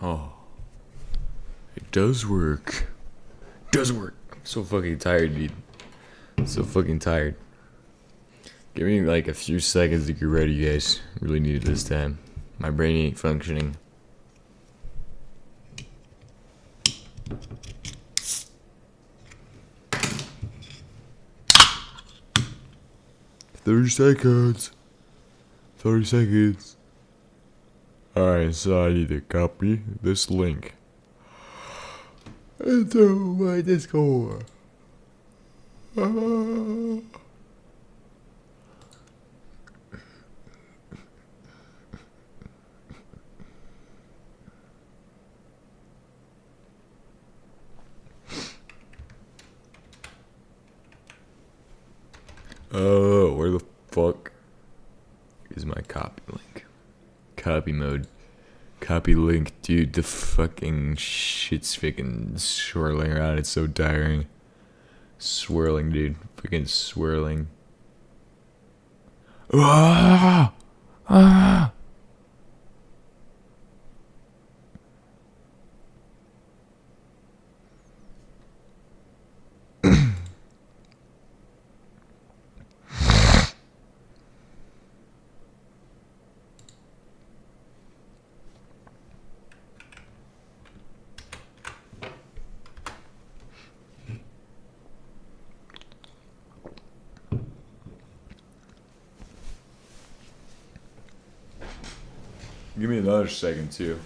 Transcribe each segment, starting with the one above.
Oh, it does work. Does work. I'm so fucking tired, dude. So fucking tired. Give me like a few seconds to get ready, guys. Really need it this time. My brain ain't functioning. "30 seconds. 30 seconds. Alright, so I need to copy this link into my Discord. Oh, where the fuck is my copy link? Copy mode. Copy link, dude. The fucking shit's fucking swirling around. It's so tiring. Swirling, dude. Fucking swirling. Ah! Ah! Give me another second, too.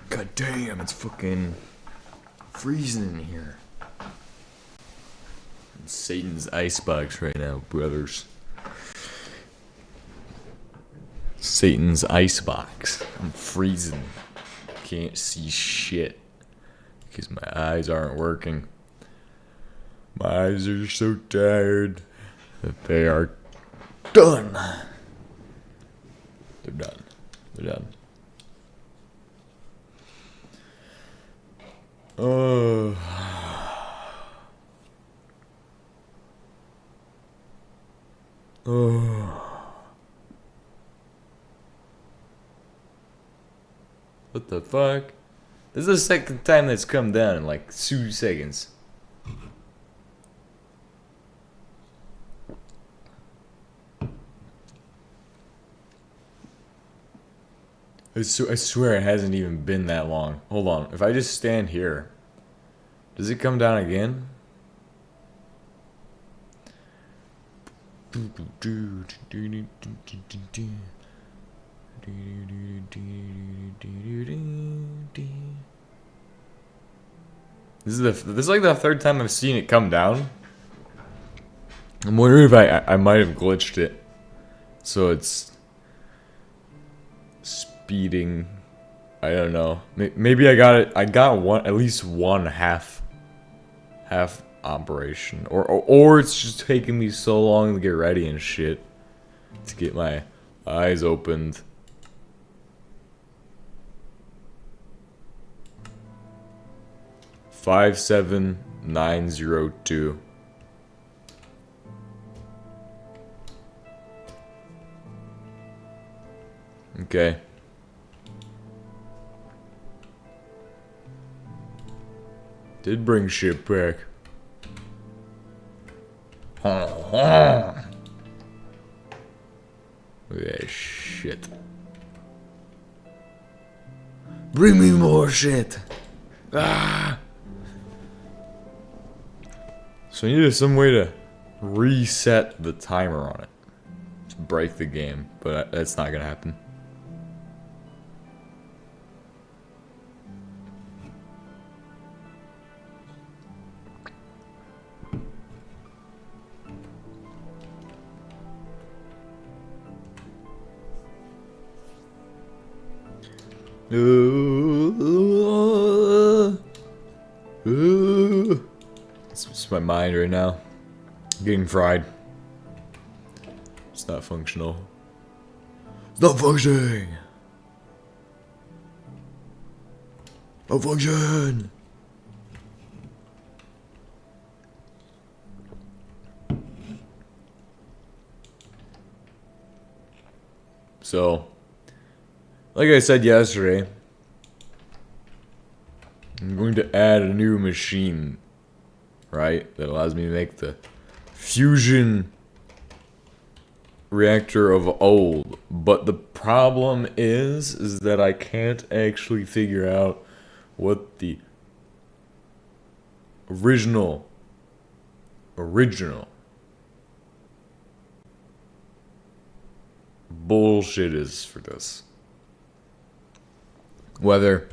God damn, it's fucking freezing in here. In Satan's icebox right now, brothers. Satan's icebox. I'm freezing. Can't see shit because my eyes aren't working. My eyes are so tired that they are done. They're done. They're done. Oh. Oh. What the fuck? This is the second time that's come down in like 2 seconds. I swear it hasn't even been that long. Hold on. If I just stand here, does it come down again? This is like the third time I've seen it come down. I'm wondering if I might have glitched it, so it's speeding. I don't know. Maybe I got it. I got at least one half operation, or it's just taking me so long to get ready and shit to get my eyes opened. $57902. Okay. Did bring shit back. Look at that shit. Bring me more shit. Ah. So I needed some way to reset the timer on it to break the game, but that's not gonna happen. It's my mind right now. Getting fried. It's not functional. It's not functioning! No function! So, like I said yesterday, I'm going to add a new machine, right? That allows me to make the fusion reactor of old. But the problem is that I can't actually figure out what the original bullshit is for this. Whether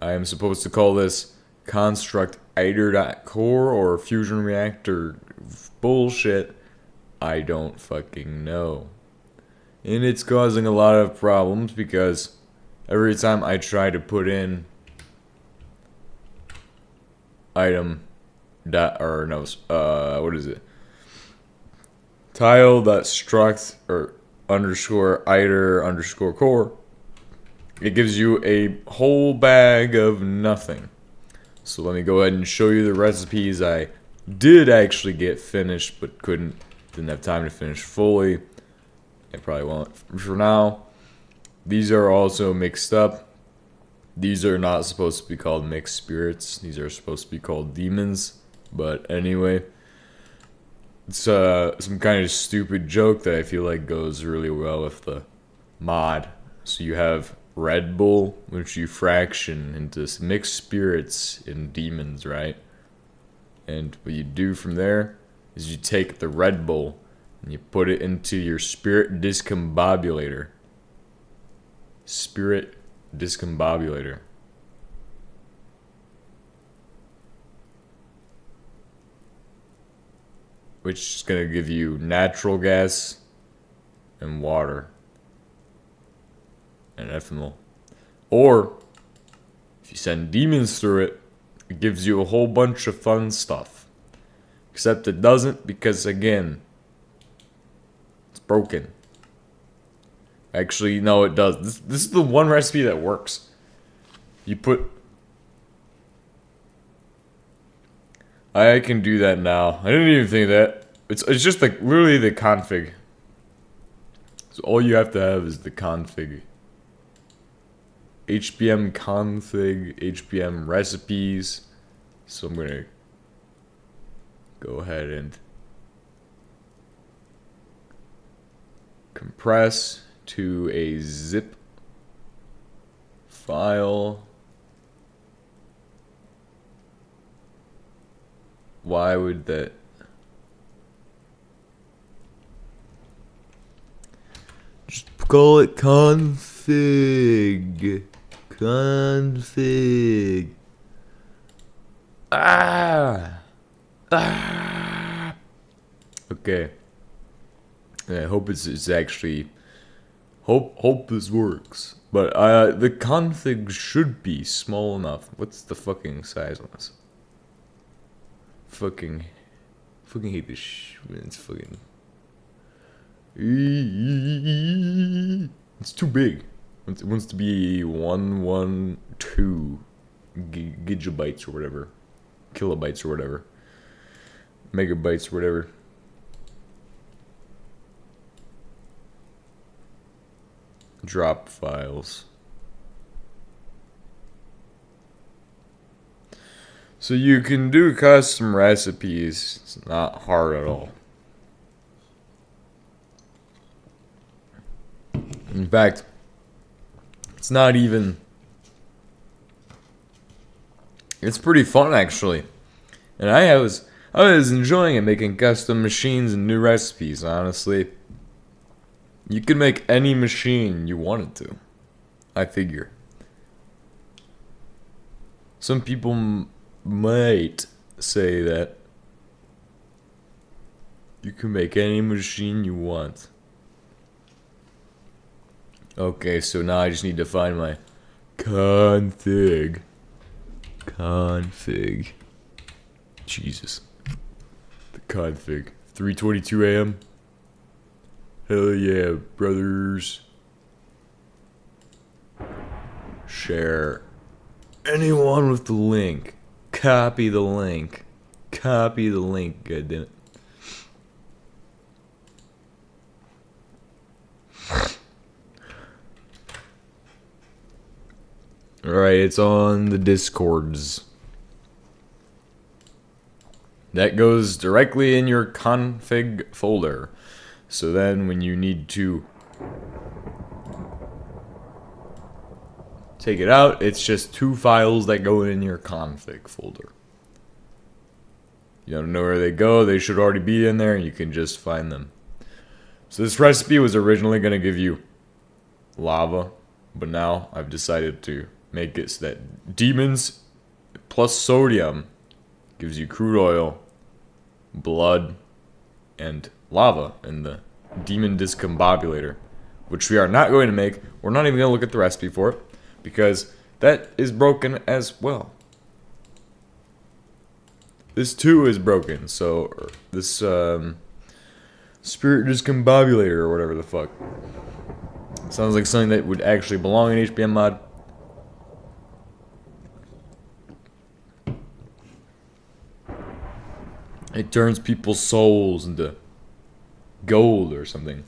I am supposed to call this construct iter.core or fusion reactor bullshit, I don't fucking know. And it's causing a lot of problems because every time I try to put in item dot or no what is it? Tile.struct or underscore iter underscore core, it gives you a whole bag of nothing. So let me go ahead and show you the recipes I did actually get finished but didn't have time to finish fully. I probably won't for now. These are also mixed up. These are not supposed to be called mixed spirits. These are supposed to be called demons. But anyway, it's some kind of stupid joke that I feel like goes really well with the mod. So you have Red Bull, which you fraction into mixed spirits and demons, right? And what you do from there is you take the Red Bull and you put it into your spirit discombobulator. Spirit discombobulator. Which is going to give you natural gas and water and ethanol. Or, if you send demons through it, it gives you a whole bunch of fun stuff. Except it doesn't because, again, it's broken. Actually, no, it does. This is the one recipe that works. You put... I can do that now. I didn't even think of that. It's just like literally the config. So all you have to have is the config. HBM config, HBM recipes. So I'm gonna go ahead and compress to a zip file. Why would that? Just call it config. Config. Okay. I hope it's actually. Hope this works. But the config should be small enough. What's the fucking size on this? Fucking hate this it's fucking... It's too big. It wants to be 112 gigabytes or whatever. Kilobytes or whatever. Megabytes or whatever. Drop files. So you can do custom recipes. It's not hard at all. In fact, it's not even... It's pretty fun actually. And I was enjoying it, making custom machines and new recipes, honestly. You could make any machine you wanted to, I figure. Some people might say that you can make any machine you want. Okay, so now I just need to find my config. Jesus. The config. 3:22 a.m. Hell yeah, brothers. Share. Anyone with the link. Copy the link. Copy the link, goddammit. Alright, it's on the Discords. That goes directly in your config folder. So then when you need to take it out, it's just 2 files that go in your config folder. You don't know where they go, they should already be in there, and you can just find them. So this recipe was originally going to give you lava, but now I've decided to make it so that demons plus sodium gives you crude oil, blood, and lava in the demon discombobulator, which we are not going to make. We're not even going to look at the recipe for it, because that is broken as well. This too is broken, so this spirit discombobulator or whatever the fuck. Sounds like something that would actually belong in HBM mod. It turns people's souls into gold or something.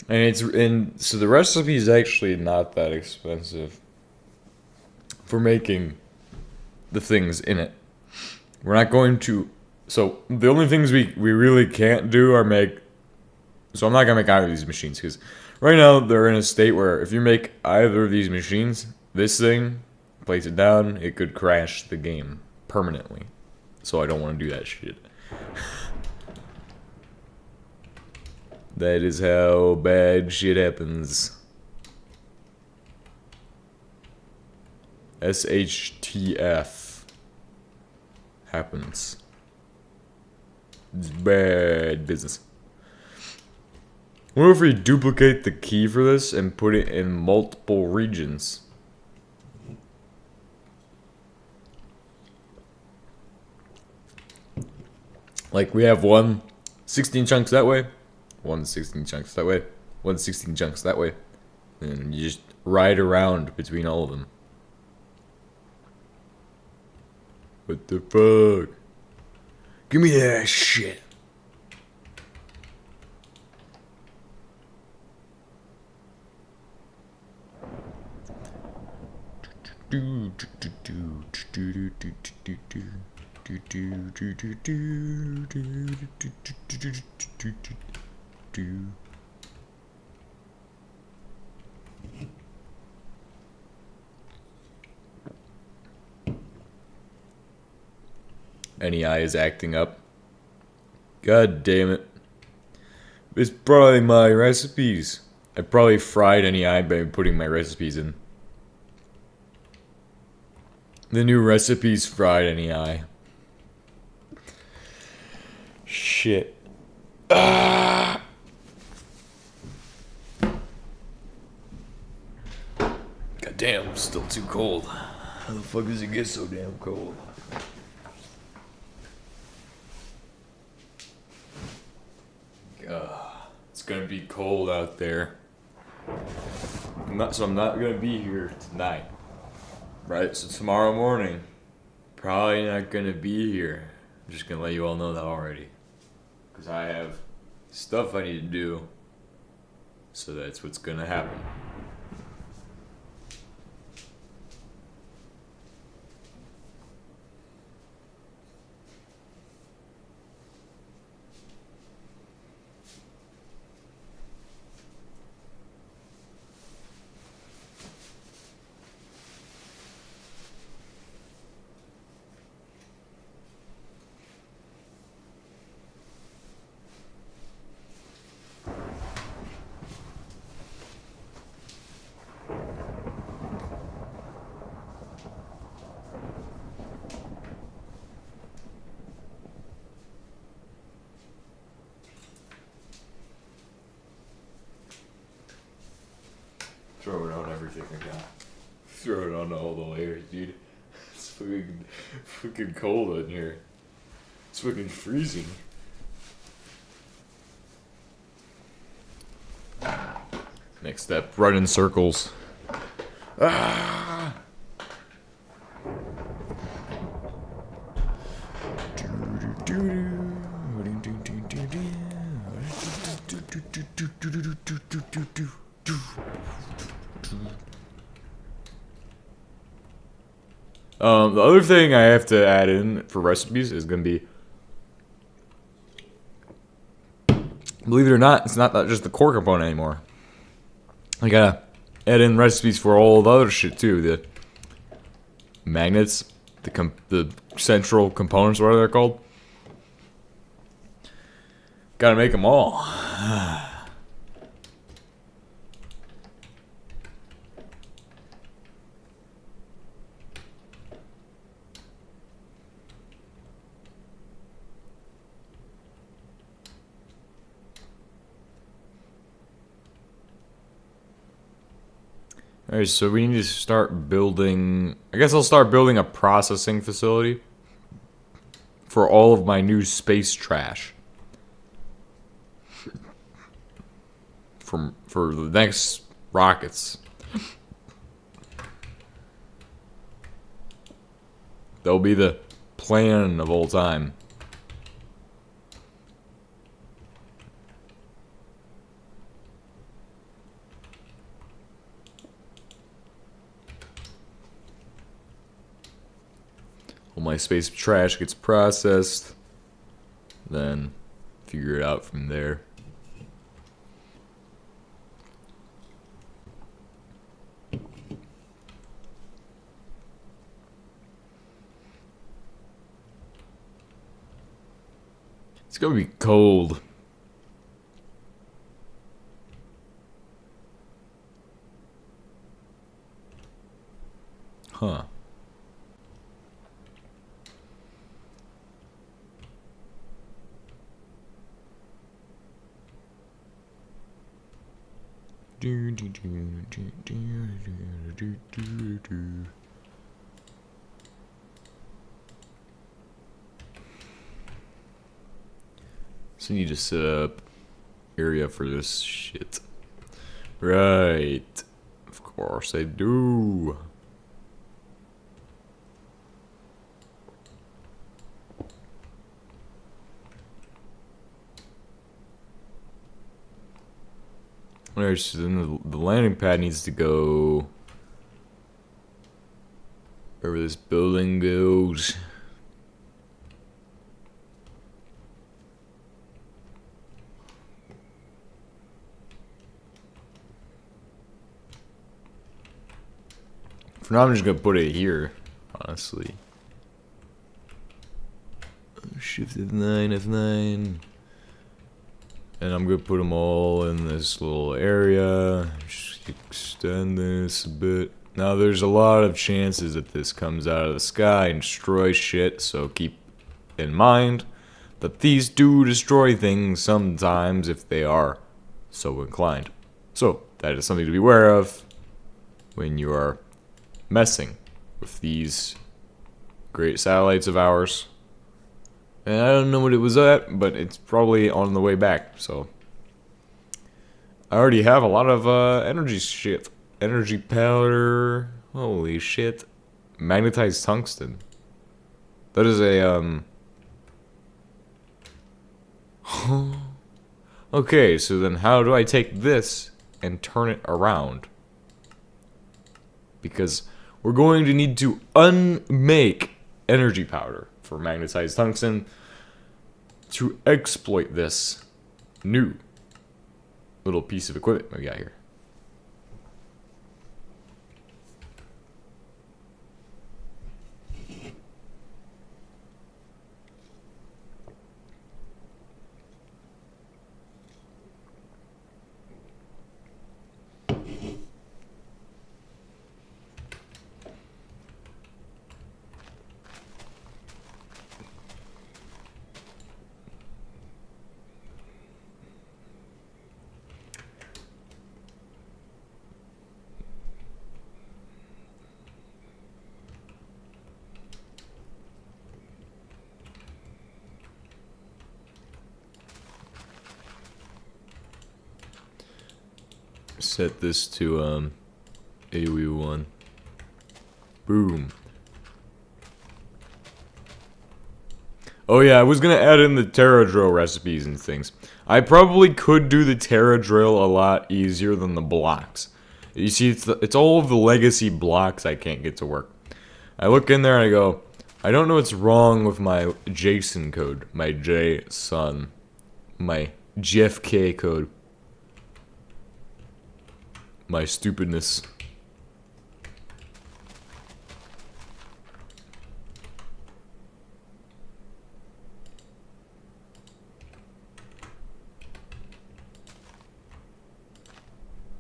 And so the recipe is actually not that expensive for making the things in it. We're not going to. So the only things we really can't do are make. So I'm not gonna make either of these machines because right now they're in a state where if you make either of these machines, this thing, place it down, it could crash the game permanently. So I don't want to do that shit. That is how bad shit happens. SHTF happens. It's bad business. What if we duplicate the key for this and put it in multiple regions? Like we have 16 chunks that way, 16 chunks that way, 16 chunks that way, and you just ride around between all of them. What the fuck? Give me that shit. NEI is acting up. God damn it. It's probably my recipes. I probably fried NEI by putting my recipes in. The new recipes fried NEI. Shit. Ah! God damn, it's still too cold. How the fuck does it get so damn cold? It's gonna be cold out there. I'm not gonna be here tonight. Right, so tomorrow morning, probably not gonna be here. I'm just gonna let you all know that already. Because I have stuff I need to do. So that's what's gonna happen. everything I got. Throw it on all the layers, dude. It's fucking cold in here. It's fucking freezing. Next step, run in circles. Ah! The other thing I have to add in for recipes is going to be, believe it or not, it's not just the core component anymore. I gotta add in recipes for all the other shit too. The magnets, the central components, whatever they're called. Gotta make them all. Alright, so we need to start building... I guess I'll start building a processing facility for all of my new space trash. For the next rockets. That'll be the plan of all time. All my space trash gets processed, then figure it out from there. It's gonna be cold. Huh. So you need to set up area for this shit. Right. Of course I do. Alright, so then the landing pad needs to go wherever this building goes. For now, I'm just gonna put it here, honestly. Shift F9, F9. And I'm gonna put them all in this little area. Just extend this a bit. Now there's a lot of chances that this comes out of the sky and destroys shit, so keep in mind that these do destroy things sometimes if they are so inclined. So that is something to be aware of when you are messing with these great satellites of ours. And I don't know what it was at, but it's probably on the way back, so. I already have a lot of energy shit. Energy powder. Holy shit. Magnetized tungsten. That is a, Okay, so then how do I take this and turn it around? Because we're going to need to unmake energy powder for magnetized tungsten to exploit this new little piece of equipment we got here. set this to AOE1. Boom. Oh yeah, I was gonna add in the Terra drill recipes and things. I probably could do the Terra drill a lot easier than the blocks. You see, it's all of the legacy blocks I can't get to work. I look in there and I go, I don't know what's wrong with my JSON code, my JSON, my GFK code, my stupidness.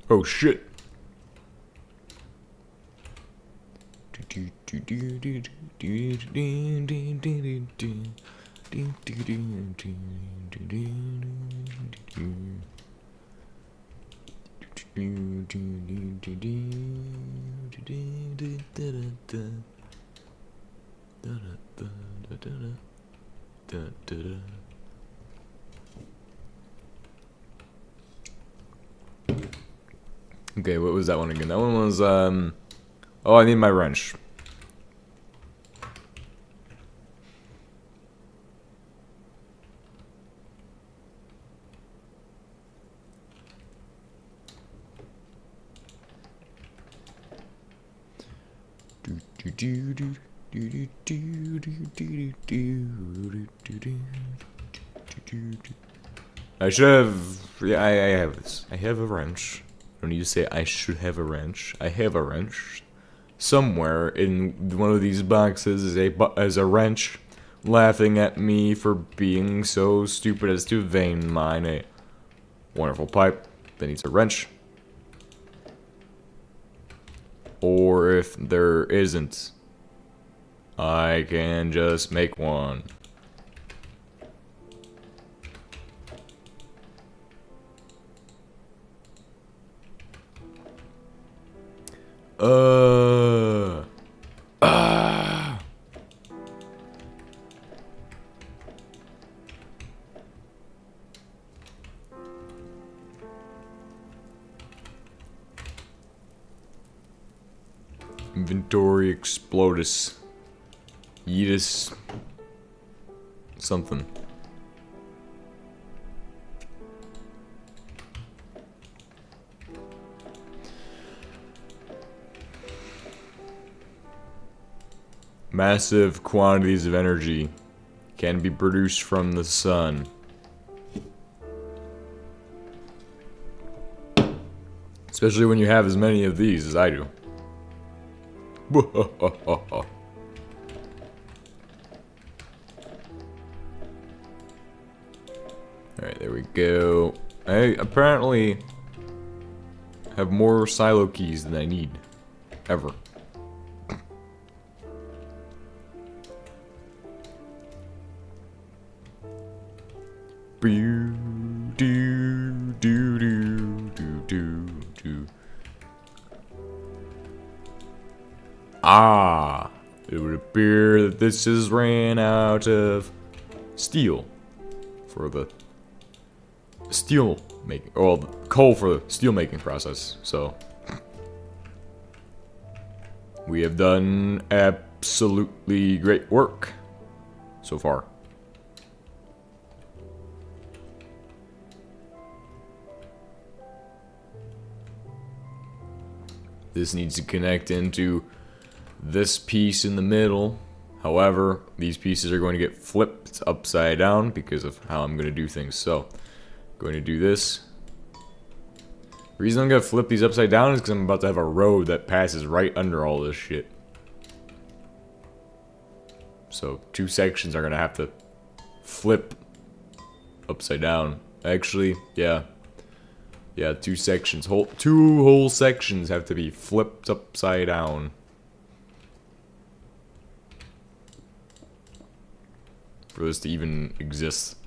Oh shit. Okay, what was that one again? That one was, oh, I need my wrench. I should have, yeah, I have this. I have a wrench. I don't need to say I should have a wrench. I have a wrench. Somewhere in one of these boxes is a wrench laughing at me for being so stupid as to vein mine a wonderful pipe that needs a wrench. Or if there isn't, I can just make one. Inventory explodus. Yeetus. Something. Massive quantities of energy can be produced from the sun. Especially when you have as many of these as I do. Alright, there we go. I apparently have more silo keys than I need. Ever. Ah, it would appear that this has ran out of steel for the steel making, or the coal for the steel making process. So we have done absolutely great work so far. This needs to connect into this piece in the middle. However, these pieces are going to get flipped upside down because of how I'm going to do things. So, I'm going to do this. The reason I'm going to flip these upside down is because I'm about to have a road that passes right under all this shit. So, two sections are going to have to flip upside down. Actually, yeah. Yeah, two sections. Two whole sections have to be flipped upside down. For this to even exist.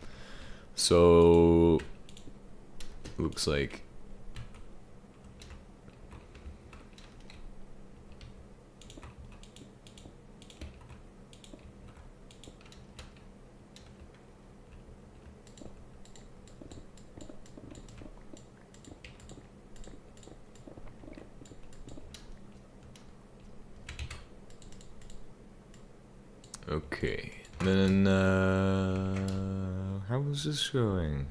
So, looks like Okay. Then, how is this going?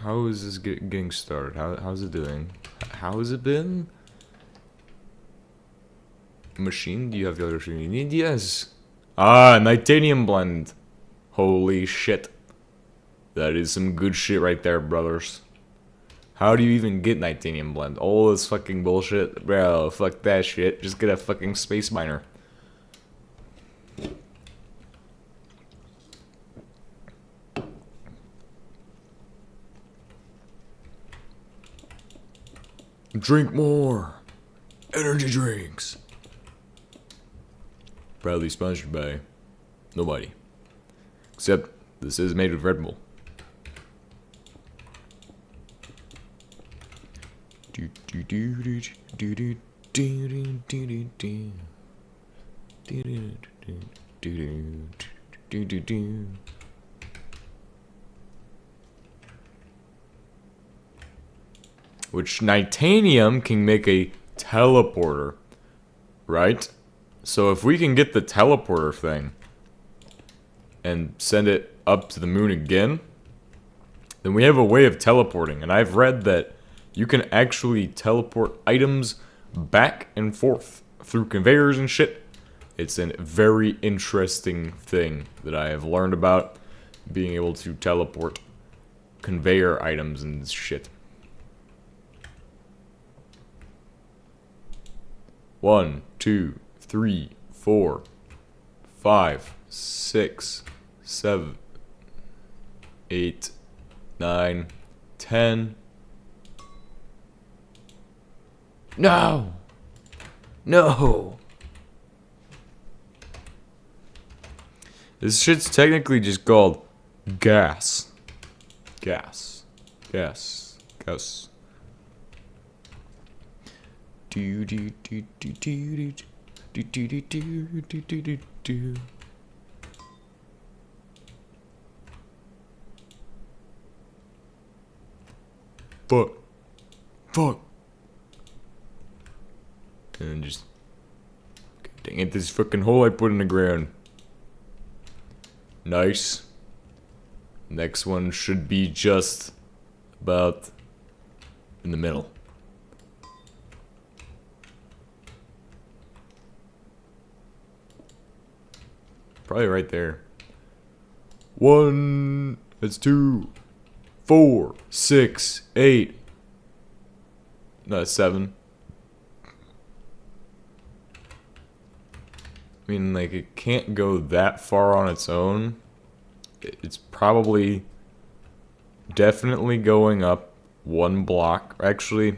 How is this getting started? How's it doing? How has it been? Machine? Do you have the other machine you need? Yes. Ah, Nitanium blend. Holy shit. That is some good shit right there, brothers. How do you even get Nitanium blend? All this fucking bullshit? Bro, fuck that shit. Just get a fucking space miner. Drink more. Energy drinks. Proudly sponsored by nobody. Except this is made with Red Bull. Which Nitanium can make a teleporter, right? So if we can get the teleporter thing and send it up to the moon again, then we have a way of teleporting. And I've read that you can actually teleport items back and forth through conveyors and shit. It's a very interesting thing that I have learned about, being able to teleport conveyor items and shit. 1, 2, 3, 4, 5, 6, 7, 8, 9, 10. No! No! This shit's technically just called gas. Gas. Gas. Gas. Do do do do do do do do do do do do do. Fuck. Fuck. And then just, dang it, this fucking hole I put in the ground. Nice. Next one should be just about in the middle. Probably right there. 1, that's 2, 4, 6, 8. No, that's 7. I mean, like, it can't go that far on its own. It's probably definitely going up 1 block. Actually,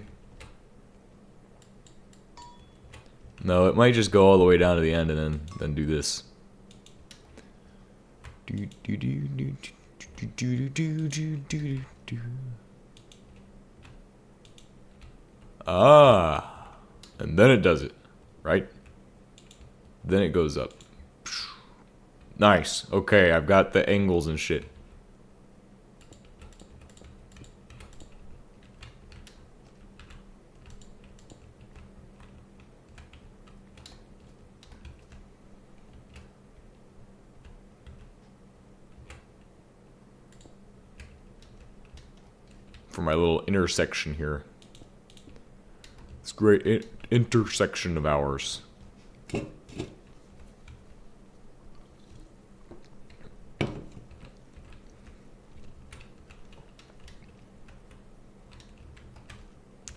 no, it might just go all the way down to the end and then do this. Ah, and then it does it, right? Then it goes up. Nice. Okay, I've got the angles and shit. For my little intersection here. This great intersection of ours.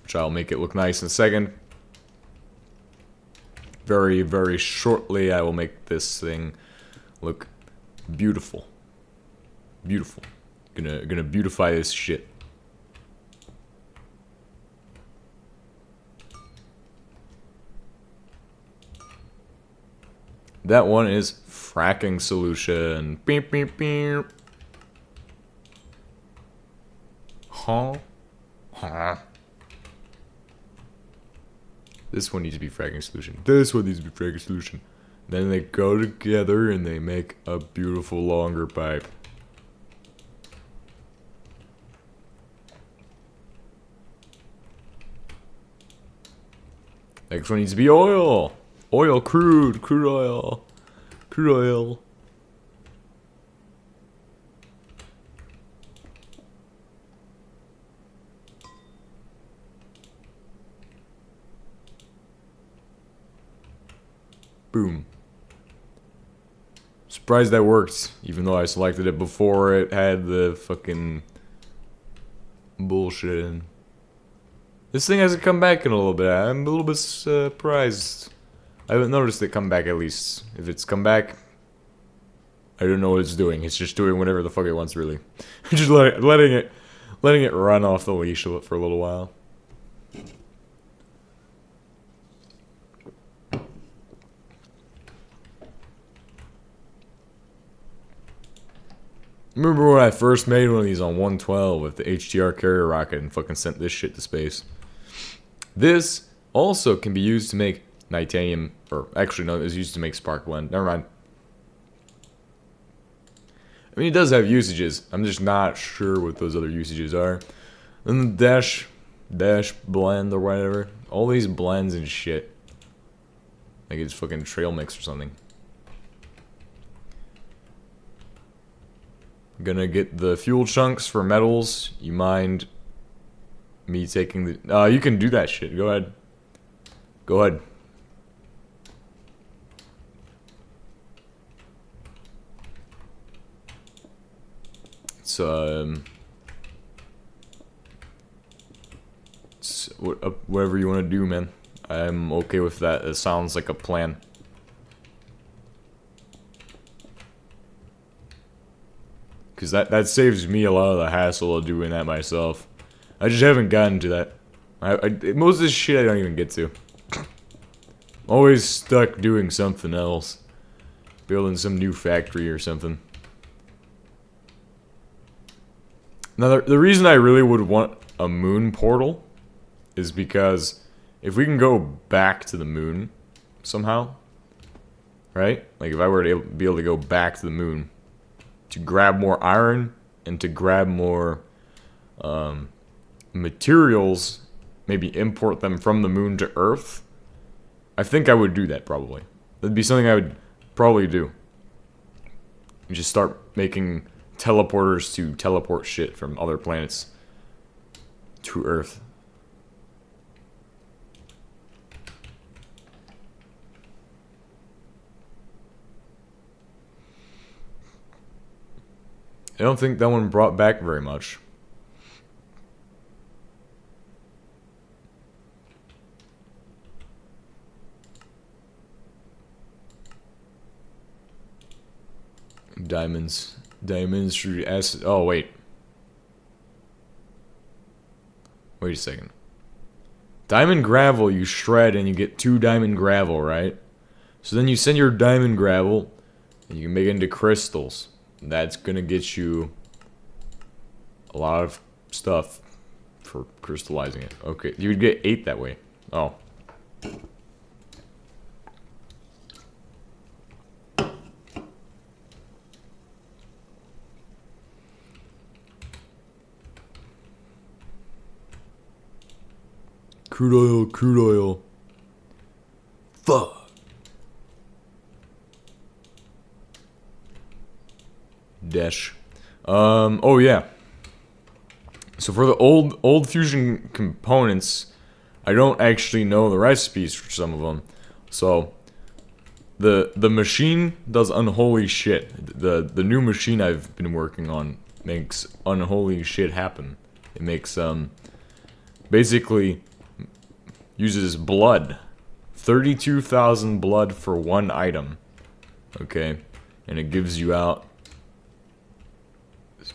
Which I'll make it look nice in a second. Very, very shortly I will make this thing look beautiful. Beautiful. Gonna beautify this shit. That one is fracking solution. Beep, beep, beep. Huh? Huh? This one needs to be fracking solution. This one needs to be fracking solution. Then they go together and they make a beautiful longer pipe. Next one needs to be oil. Oil, crude oil. Crude oil. Boom. Surprised that worked, even though I selected it before it had the fucking bullshit in. This thing hasn't come back in a little bit. I'm a little bit surprised. I haven't noticed it come back at least. If it's come back, I don't know what it's doing. It's just doing whatever the fuck it wants, really. Just letting it run off the leash for a little while. Remember when I first made one of these on 112 with the HDR carrier rocket and fucking sent this shit to space? This also can be used to make titanium, or actually no, it's used to make spark blend. Never mind. I mean, it does have usages. I'm just not sure what those other usages are. And the dash blend or whatever. All these blends and shit. Like it's fucking trail mix or something. Gonna get the fuel chunks for metals. You mind me taking the... you can do that shit. Go ahead. Go ahead. It's whatever you want to do, man. I'm okay with that. It sounds like a plan. Because that saves me a lot of the hassle of doing that myself. I just haven't gotten to that. Most of this shit I don't even get to. Always stuck doing something else. Building some new factory or something. Now, the reason I really would want a moon portal is because if we can go back to the moon somehow, right? Like if I were to be able to go back to the moon to grab more iron and to grab more materials, maybe import them from the moon to Earth, I think I would do that probably. That'd be something I would probably do. Just start making teleporters to teleport shit from other planets to Earth. I don't think that one brought back very much. Diamonds. Diamonds through acid. Oh, wait. Wait a second. Diamond gravel you shred and you get 2 diamond gravel, right? So then you send your diamond gravel and you can make it into crystals. That's gonna get you a lot of stuff for crystallizing it. Okay, you would get 8 that way. Oh. Crude oil, crude oil. Fuck. Dash. Oh yeah. So for the old fusion components, I don't actually know the recipes for some of them. So the machine does unholy shit. The new machine I've been working on makes unholy shit happen. It makes basically uses blood. 32,000 blood for one item. Okay? And it gives you out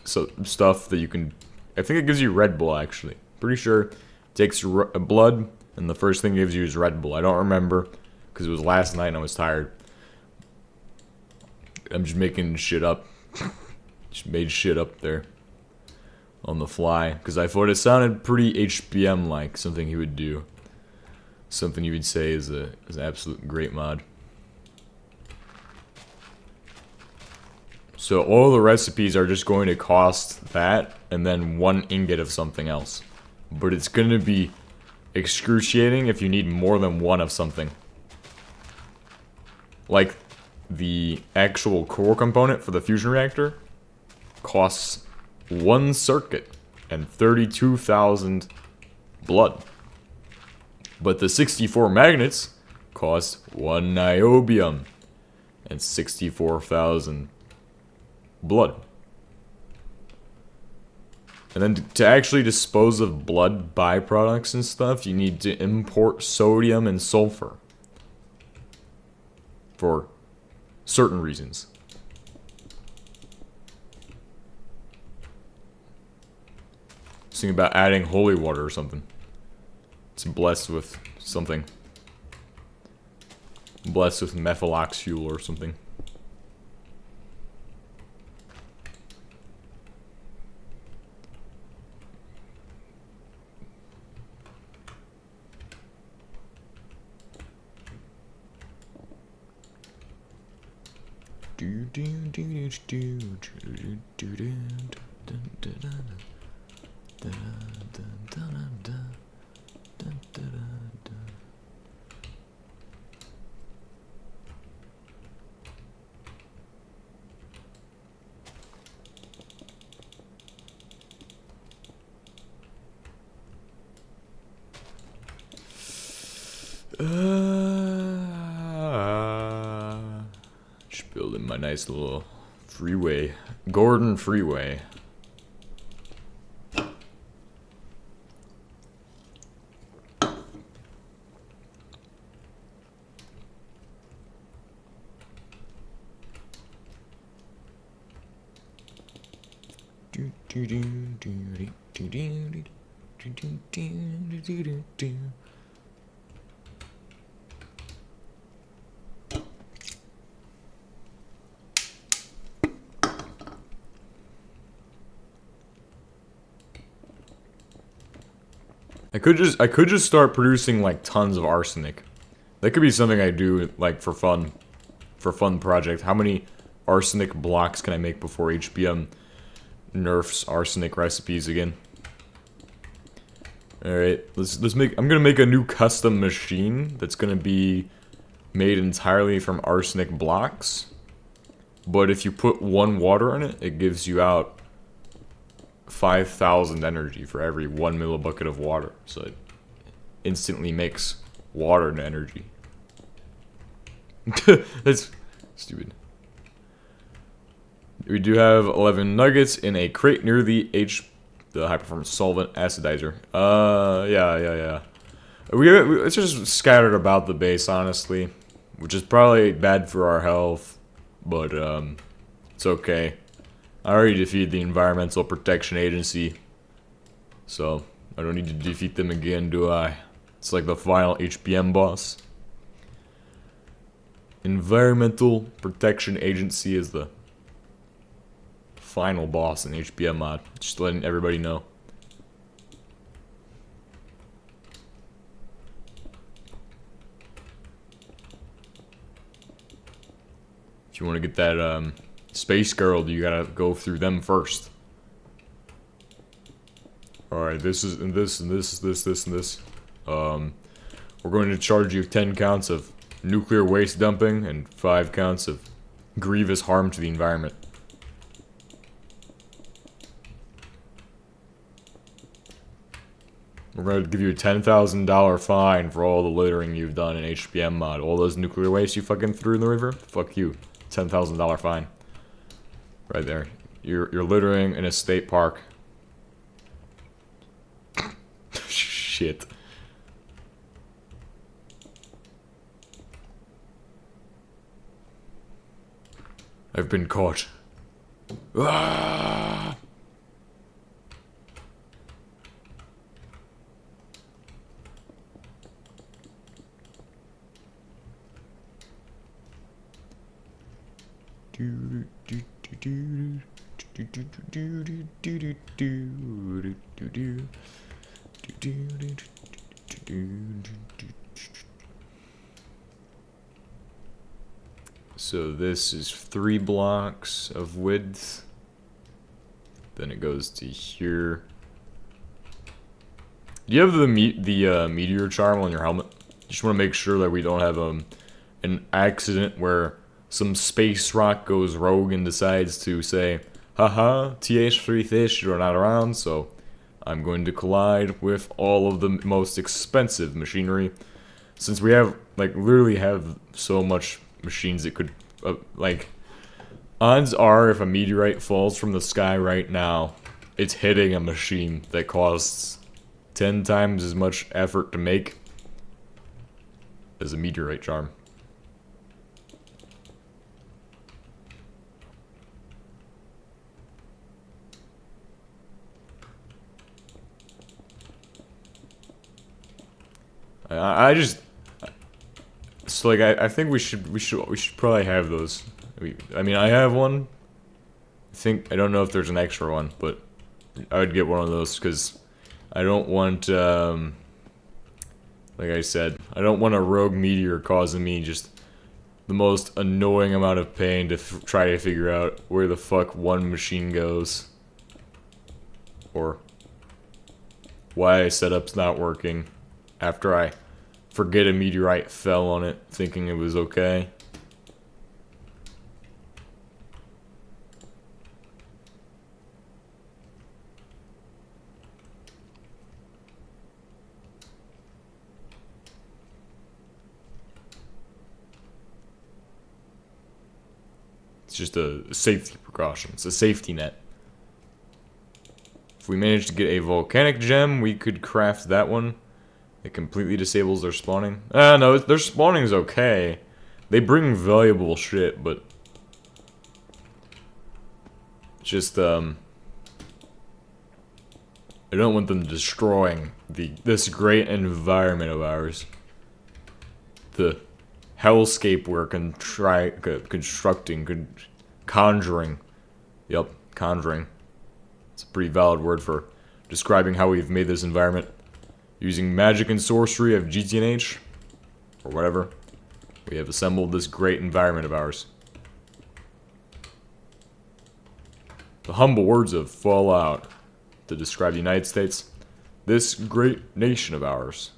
so stuff that you can... I think it gives you Red Bull, actually. Pretty sure it takes blood, and the first thing it gives you is Red Bull. I don't remember, because it was last night and I was tired. I'm just making shit up. Just made shit up there. On the fly. Because I thought it sounded pretty HBM-like. Something he would do. Something you would say is an absolute great mod. So all the recipes are just going to cost that, and then 1 ingot of something else. But it's going to be excruciating if you need more than 1 of something. Like, the actual core component for the fusion reactor costs 1 circuit and 32,000 blood. But the 64 magnets cost 1 niobium and 64,000 blood. And then to actually dispose of blood byproducts and stuff, you need to import sodium and sulfur. For certain reasons. Just think about adding holy water or something. It's blessed with something. Blessed with methylox fuel or something. Just building my nice little freeway, Gordon Freeway. I could just start producing like tons of arsenic. That could be something I do like for fun project. How many arsenic blocks can I make before HBM nerfs arsenic recipes again? All right, let's make. I'm gonna make a new custom machine that's gonna be made entirely from arsenic blocks. But if you put 1 water in it, it gives you out 5,000 energy for every 1 millibucket of water. So it instantly makes water into energy. That's stupid. We do have 11 nuggets in a crate near the high performance solvent acidizer. Yeah. It's just scattered about the base, honestly, which is probably bad for our health, but it's okay. I already defeated the Environmental Protection Agency, so I don't need to defeat them again, do I? It's like the final HBM boss. Environmental Protection Agency is the final boss in HBM mod. Just letting everybody know. If you want to get that Space Girl, you gotta go through them first. Alright, this is and this and this, this and this. We're going to charge you 10 counts of nuclear waste dumping and 5 counts of grievous harm to the environment. We're going to give you a $10,000 fine for all the littering you've done in HBM mod. All those nuclear waste you fucking threw in the river? Fuck you. $10,000 fine. Right there. You're littering in a state park. Shit. I've been caught. Ah! So this is 3 blocks of width. Then it goes to here. Do you have the meteor charm on your helmet? Just want to make sure that we don't have an accident where some space rock goes rogue and decides to say, haha, TH3 fish, you're not around, so I'm going to collide with all of the most expensive machinery. Since we have, like, literally have so much machines that could, like, odds are if a meteorite falls from the sky right now, it's hitting a machine that costs 10 times as much effort to make as a meteorite charm. I just so like I think we should probably have those. I mean I have one. I don't know if there's an extra one, but I would get one of those because I don't want like I said, I don't want a rogue meteor causing me just the most annoying amount of pain to try to figure out where the fuck one machine goes or why a setup's not working after I forget a meteorite fell on it thinking it was okay. It's just a safety precaution. It's a safety net. If we manage to get a volcanic gem, we could craft that one. It completely disables their spawning. No, their spawning is okay. They bring valuable shit, but just I don't want them destroying this great environment of ours. The hellscape we're constructing, conjuring. Yep, conjuring. It's a pretty valid word for describing how we've made this environment. Using magic and sorcery of GTNH, or whatever, we have assembled this great environment of ours. The humble words of Fallout to describe the United States, this great nation of ours.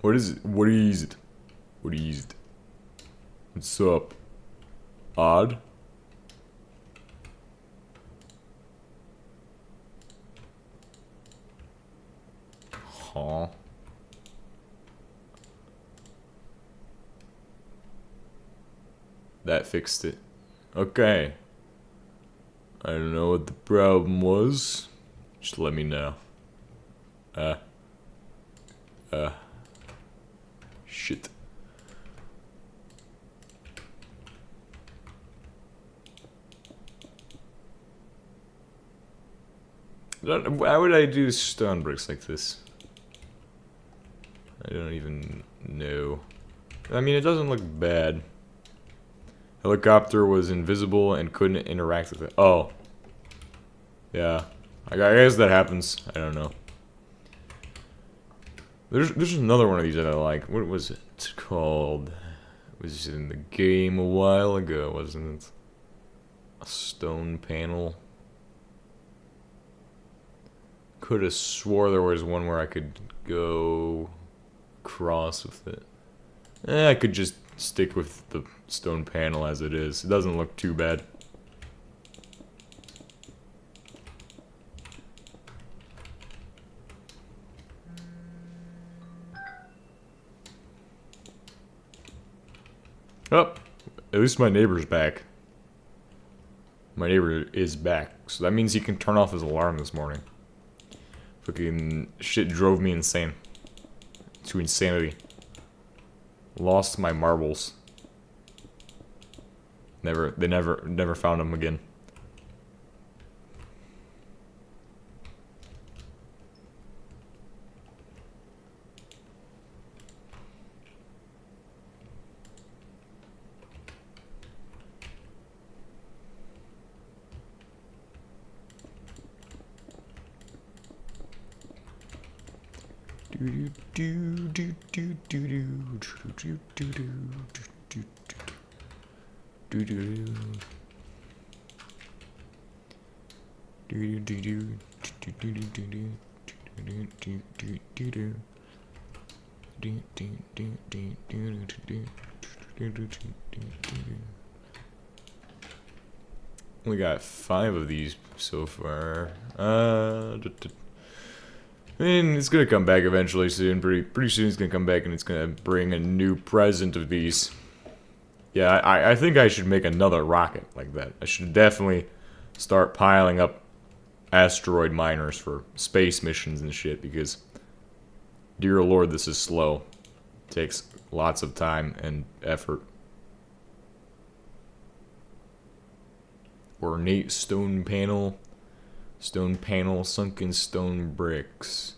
What is it? What is it? What is it? What's up? Odd? Huh? That fixed it. Okay. I don't know what the problem was. Just let me know. Shit. Why would I do stone bricks like this? I don't even know. I mean, it doesn't look bad. Helicopter was invisible and couldn't interact with it. Oh. Yeah. I guess that happens. I don't know. There's another one of these that I like. What was it called? It was in the game a while ago, wasn't it? A stone panel. Could have swore there was one where I could go cross with it. I could just stick with the stone panel as it is. It doesn't look too bad. Oh, at least my neighbor's back. My neighbor is back, so that means he can turn off his alarm this morning. Fucking shit drove me insane. to insanity. Lost my marbles. They never found them again. We got 5 of these so far. I mean, it's gonna come back eventually soon. Pretty soon it's gonna come back and it's gonna bring a new present of these. Yeah, I think I should make another rocket like that. I should definitely start piling up asteroid miners for space missions and shit, because dear lord, this is slow. It takes lots of time and effort. Ornate stone panel, sunken stone bricks.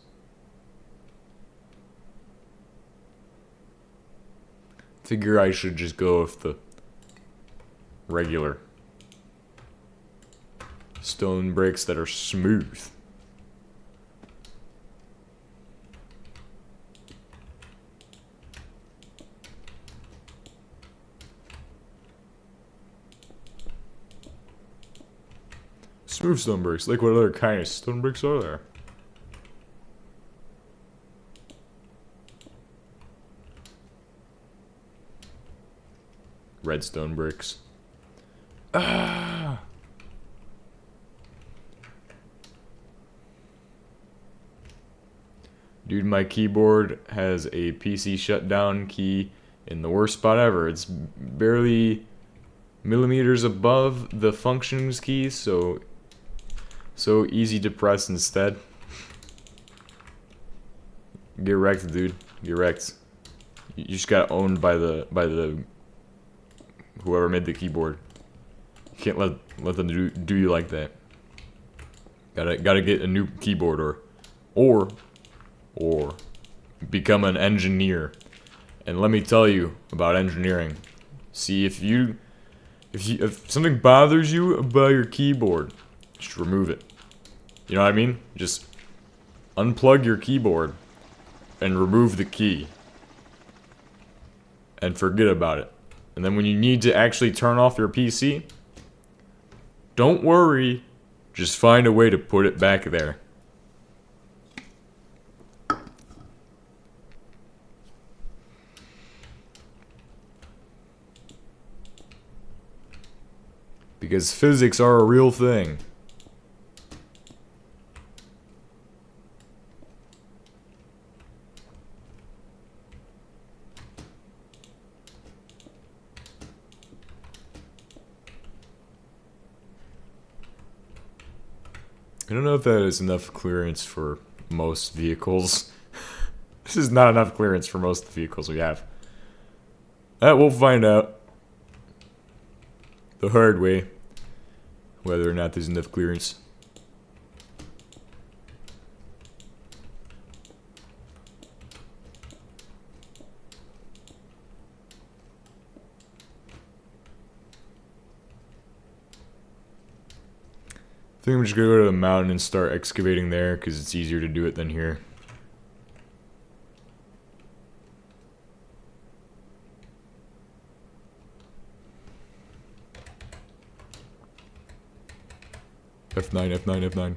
Figure I should just go with the regular stone bricks that are smooth. Smooth stone bricks. Like, what other kind of stone bricks are there? Redstone bricks. Ah! Dude, my keyboard has a PC shutdown key in the worst spot ever. It's barely millimeters above the functions key, so easy to press instead. Get wrecked, dude. Get wrecked. You just got owned by the whoever made the keyboard. You can't let them do you like that. Gotta get a new keyboard or become an engineer. And let me tell you about engineering. See, if something bothers you about your keyboard, just remove it. You know what I mean? Just unplug your keyboard and remove the key. And forget about it. And then when you need to actually turn off your PC, don't worry. Just find a way to put it back there. Because physics are a real thing. I don't know if that is enough clearance for most vehicles. This is not enough clearance for most of the vehicles we have. We'll find out the hard way whether or not there's enough clearance. I think I'm just gonna go to the mountain and start excavating there, because it's easier to do it than here. F9, F9,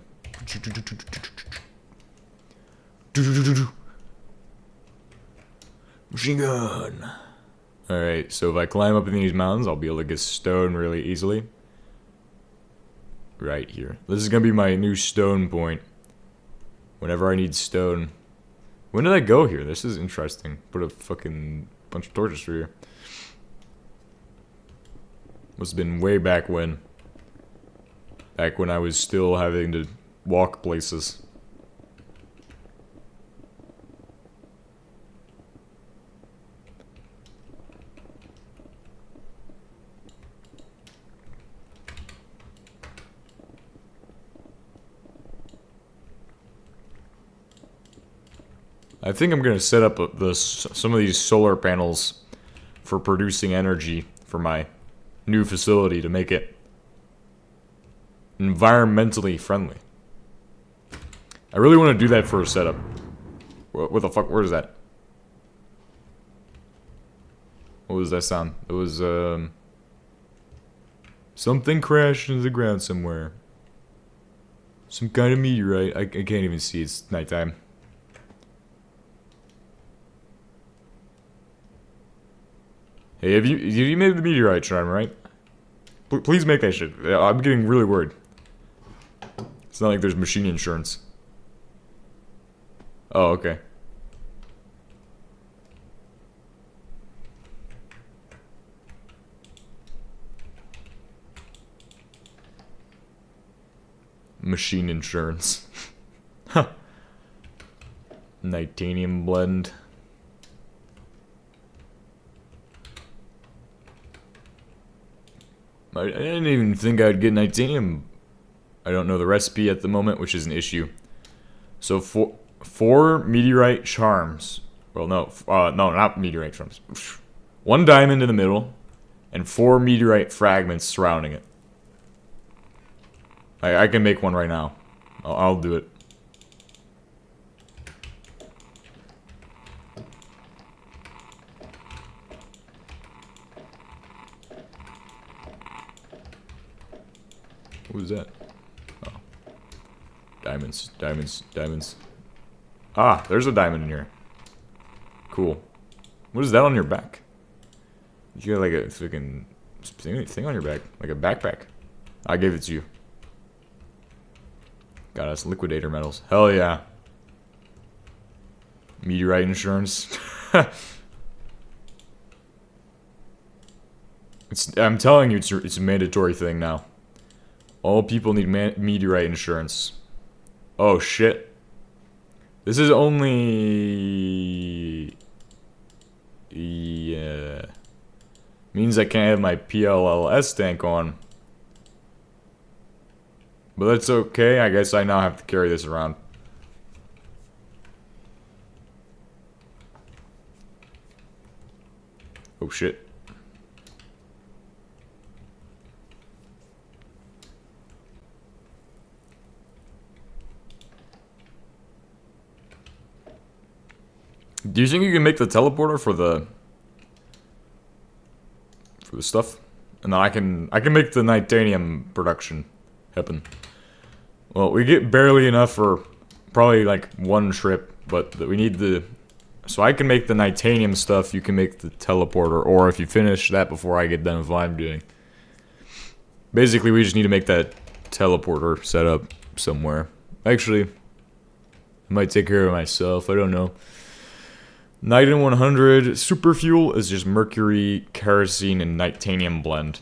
F9. Machine gun. Alright, so if I climb up in these mountains, I'll be able to get stone really easily. Right here. This is gonna be my new stone point. Whenever I need stone. When did I go here? This is interesting. Put a fucking bunch of torches through here. Must have been way back when. Back when I was still having to walk places. I think I'm gonna set up some of these solar panels for producing energy for my new facility to make it environmentally friendly. I really want to do that for a setup. What the fuck? Where is that? What was that sound? It was something crashed into the ground somewhere. Some kind of meteorite. I can't even see. It's nighttime. Hey, have you made the meteorite shrine, right? Please make that shit. I'm getting really worried. It's not like there's machine insurance. Oh, okay. Machine insurance. Huh. Nitanium blend. I didn't even think I'd get nitanium. I don't know the recipe at the moment, which is an issue. So four meteorite charms. Well, no, not meteorite charms. 1 diamond in the middle, and 4 meteorite fragments surrounding it. I can make one right now. I'll do it. What was that? Oh. Diamonds, diamonds, diamonds. Ah, there's a diamond in here. Cool. What is that on your back? You got like a freaking thing on your back. Like a backpack. I gave it to you. Got us liquidator metals. Hell yeah. Meteorite insurance. I'm telling you, it's a mandatory thing now. All people need meteorite insurance. Oh shit. This is only... Yeah. Means I can't have my PLLS tank on. But that's okay, I guess I now have to carry this around. Oh shit. Do you think you can make the teleporter for the stuff? And then I can make the nitanium production happen. Well, we get barely enough for probably like 1 trip, but we need the... So I can make the nitanium stuff, you can make the teleporter, or if you finish that before I get done with what I'm doing. Basically, we just need to make that teleporter set up somewhere. Actually, I might take care of it myself, I don't know. Nitin 100 super fuel is just mercury, kerosene, and nitanium blend.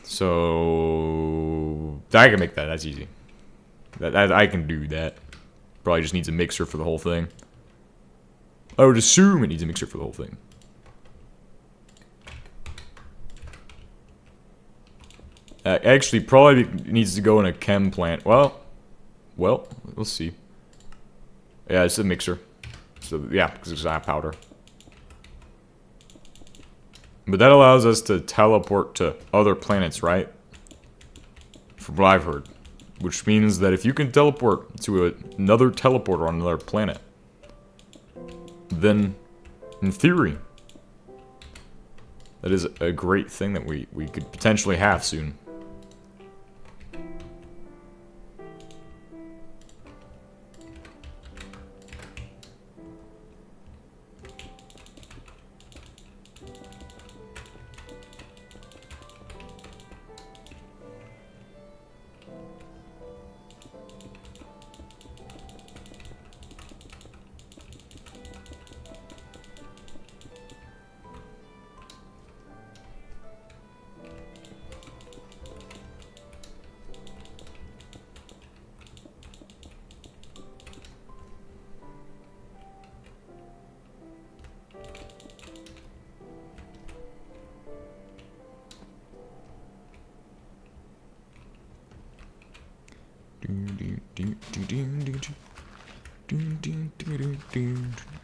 So I can make that. That's easy. I can do that. Probably just needs a mixer for the whole thing. I would assume it needs a mixer for the whole thing. Actually, probably needs to go in a chem plant. Well, we'll see. Yeah, it's a mixer. So yeah, because it's not powder. But that allows us to teleport to other planets, right? From what I've heard. Which means that if you can teleport to another teleporter on another planet, then, in theory, that is a great thing that we could potentially have soon.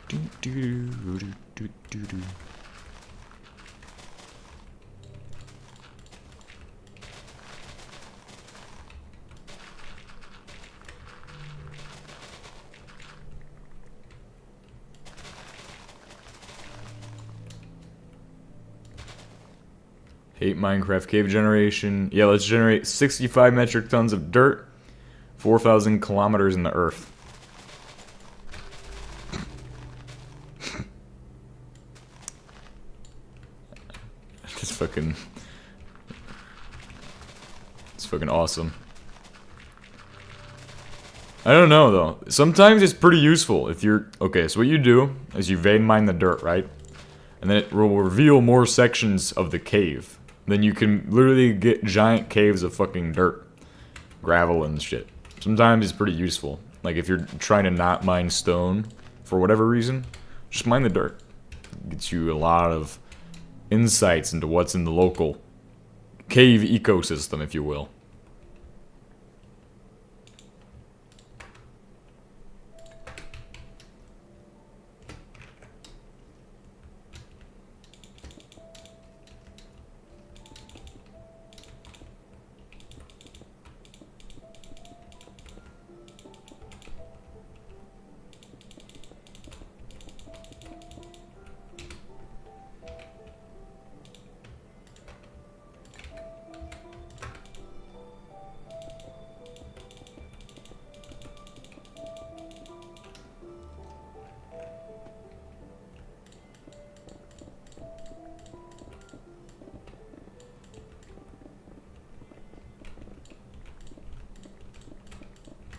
Hate Minecraft cave generation. Yeah, let's generate 65 metric tons of dirt, 4,000 kilometers in the earth. It's fucking awesome. I don't know though. Sometimes it's pretty useful if you're okay. So what you do is you vein mine the dirt, right? And then it will reveal more sections of the cave. Then you can literally get giant caves of fucking dirt, gravel and shit. Sometimes it's pretty useful. Like if you're trying to not mine stone for whatever reason, just mine the dirt. It gets you a lot of insights into what's in the local cave ecosystem, if you will.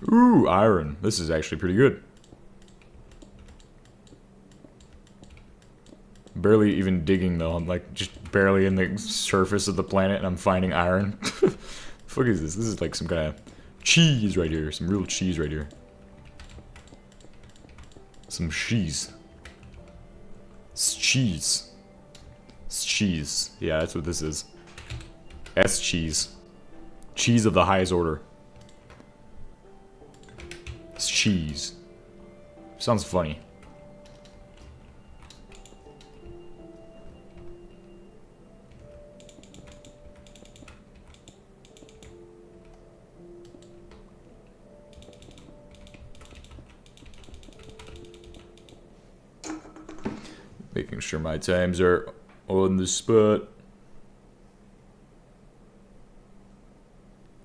Ooh, iron. This is actually pretty good. Barely even digging though. I'm like just barely in the surface of the planet and I'm finding iron. Fuck is this? This is like some kind of cheese right here. Some real cheese right here. Some cheese. It's cheese. It's cheese. Yeah, that's what this is. S cheese. Cheese of the highest order. It's cheese. Sounds funny. Making sure my times are on the spot.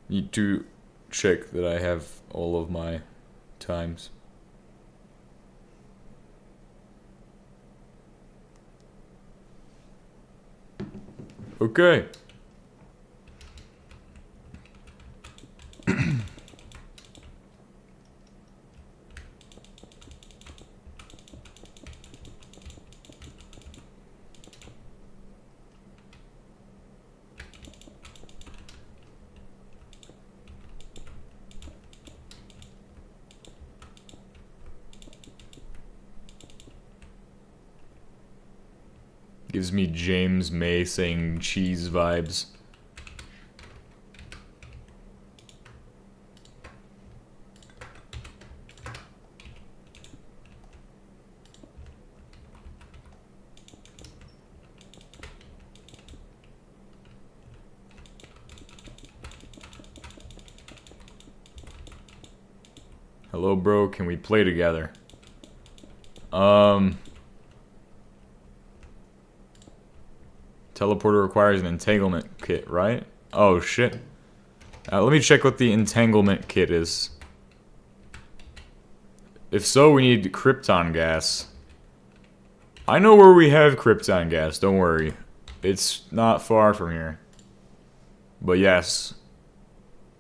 Need to check that I have all of my times. Okay. Gives me James May saying cheese vibes. Hello, bro. Can we play together? Teleporter requires an entanglement kit, right? Oh, shit. Let me check what the entanglement kit is. If so, we need krypton gas. I know where we have krypton gas, don't worry. It's not far from here. But yes.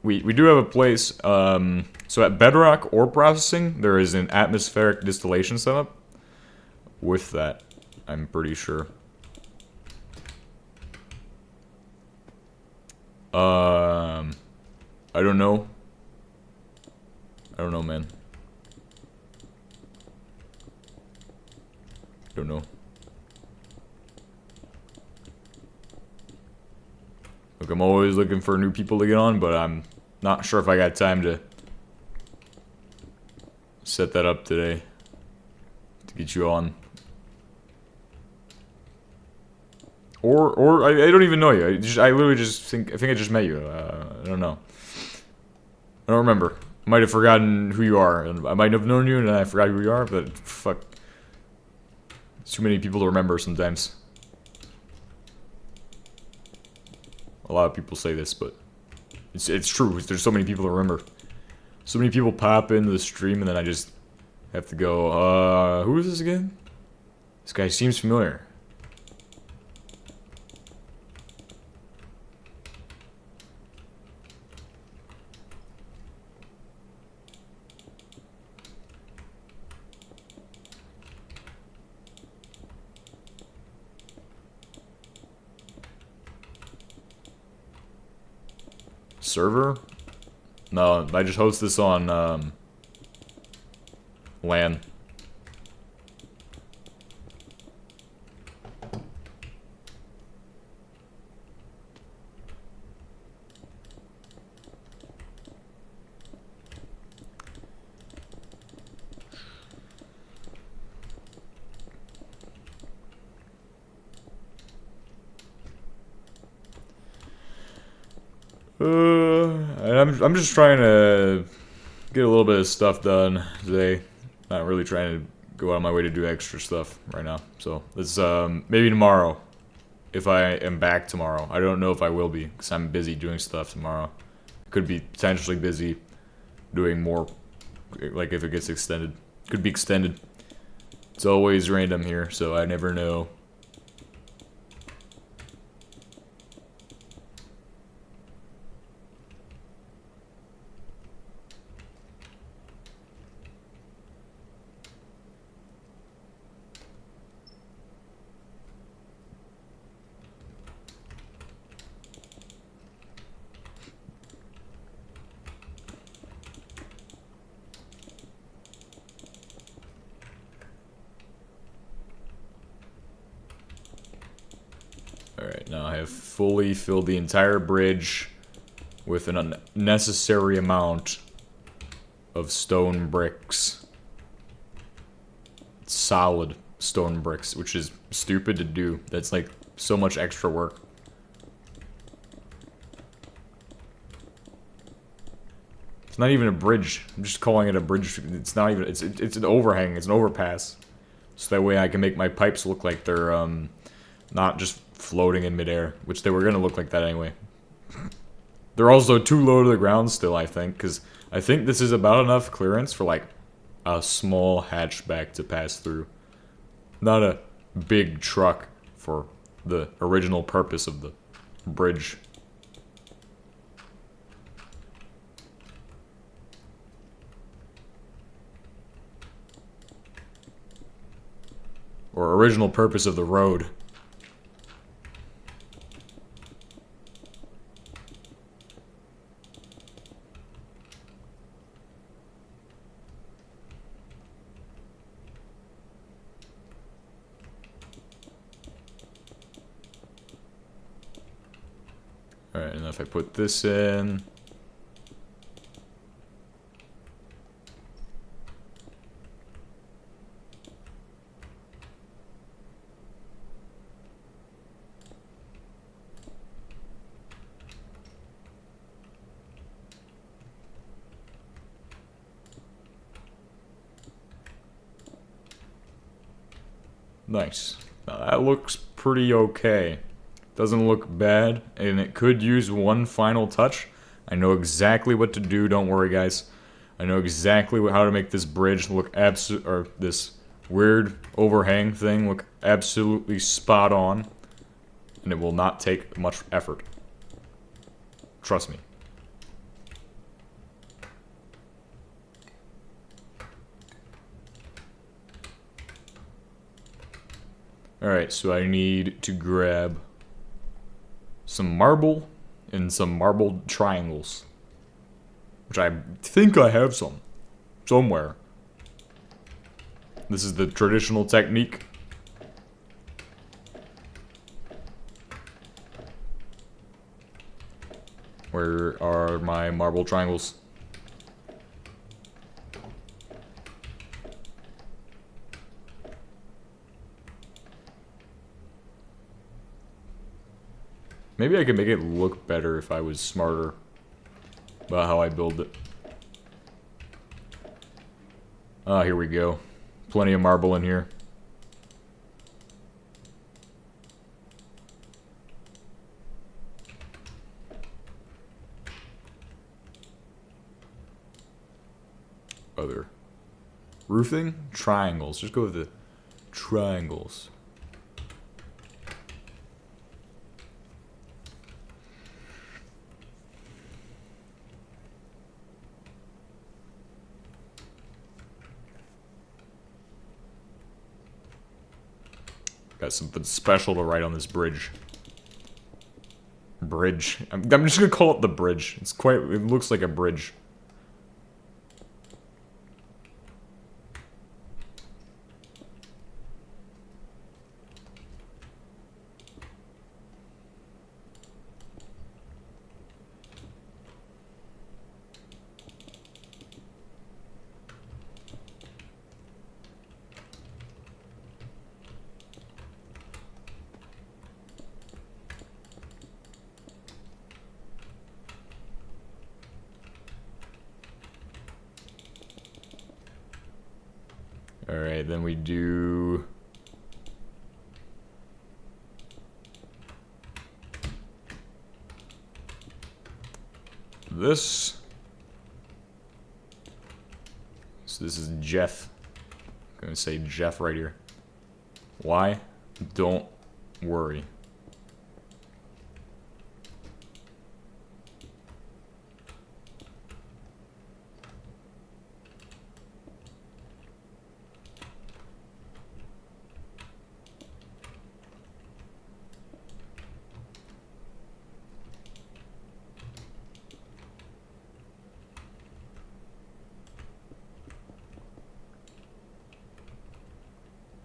We do have a place, so at Bedrock Ore Processing, there is an atmospheric distillation setup. With that, I'm pretty sure. I don't know. I don't know, man. Don't know. Look, I'm always looking for new people to get on, but I'm not sure if I got time to set that up today. To get you on. Or I don't even know you. I literally just think I just met you. I don't know. I don't remember. I might have forgotten who you are, and I might have known you, and I forgot who you are. But fuck, it's too many people to remember sometimes. A lot of people say this, but it's true. There's so many people to remember. So many people pop into the stream, and then I just have to go. Who is this again? This guy seems familiar. Server? No, I just host this on LAN. I'm just trying to get a little bit of stuff done today. Not really trying to go out of my way to do extra stuff right now. So let's maybe tomorrow, if I am back tomorrow. I don't know if I will be because I'm busy doing stuff tomorrow. Could be potentially busy doing more, like if it gets extended. Could be extended. It's always random here, so I never know. Alright, now I have fully filled the entire bridge with an unnecessary amount of stone bricks. Solid stone bricks, which is stupid to do. That's like so much extra work. It's not even a bridge. I'm just calling it a bridge. It's not even, it's an overhang, it's an overpass. So that way I can make my pipes look like they're not just floating in midair, which they were gonna look like that anyway. They're also too low to the ground still, I think, because I think this is about enough clearance for like a small hatchback to pass through. Not a big truck for the original purpose of the bridge. Or original purpose of the road. Alright, and if I put this in... Nice. Now that looks pretty okay. Doesn't look bad, and it could use one final touch. I know exactly what to do, don't worry guys. I know exactly how to make this bridge look or this weird overhang thing look absolutely spot on. And it will not take much effort. Trust me. Alright, so I need to grab some marble and some marbled triangles. Which I think I have some. Somewhere. This is the traditional technique. Where are my marble triangles? Maybe I could make it look better if I was smarter about how I build it. Ah, here we go. Plenty of marble in here. Other roofing? Triangles. Just go with the triangles. Got something special to write on this bridge. Bridge. I'm just gonna call it the bridge. It looks like a bridge. Alright, then we do... this. So this is Jeff. I'm gonna say Jeff right here. Why? Don't worry.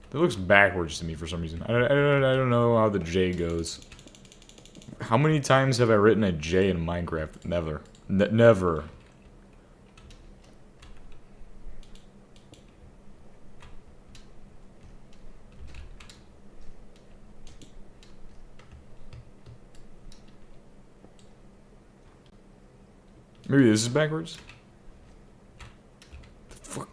It looks backwards to me for some reason. I don't know how the J goes. How many times have I written a J in Minecraft? Never. Never. Maybe this is backwards? The fuck?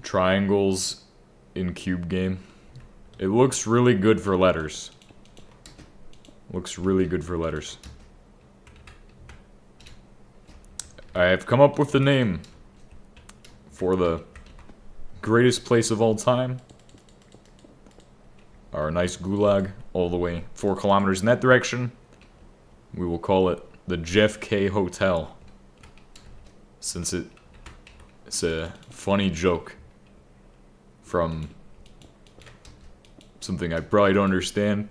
Triangles in cube game. It looks really good for letters. Looks really good for letters. I have come up with the name for the greatest place of all time. Our nice gulag all the way 4 kilometers in that direction. We will call it the Jeff K Hotel. Since it's a funny joke from something I probably don't understand,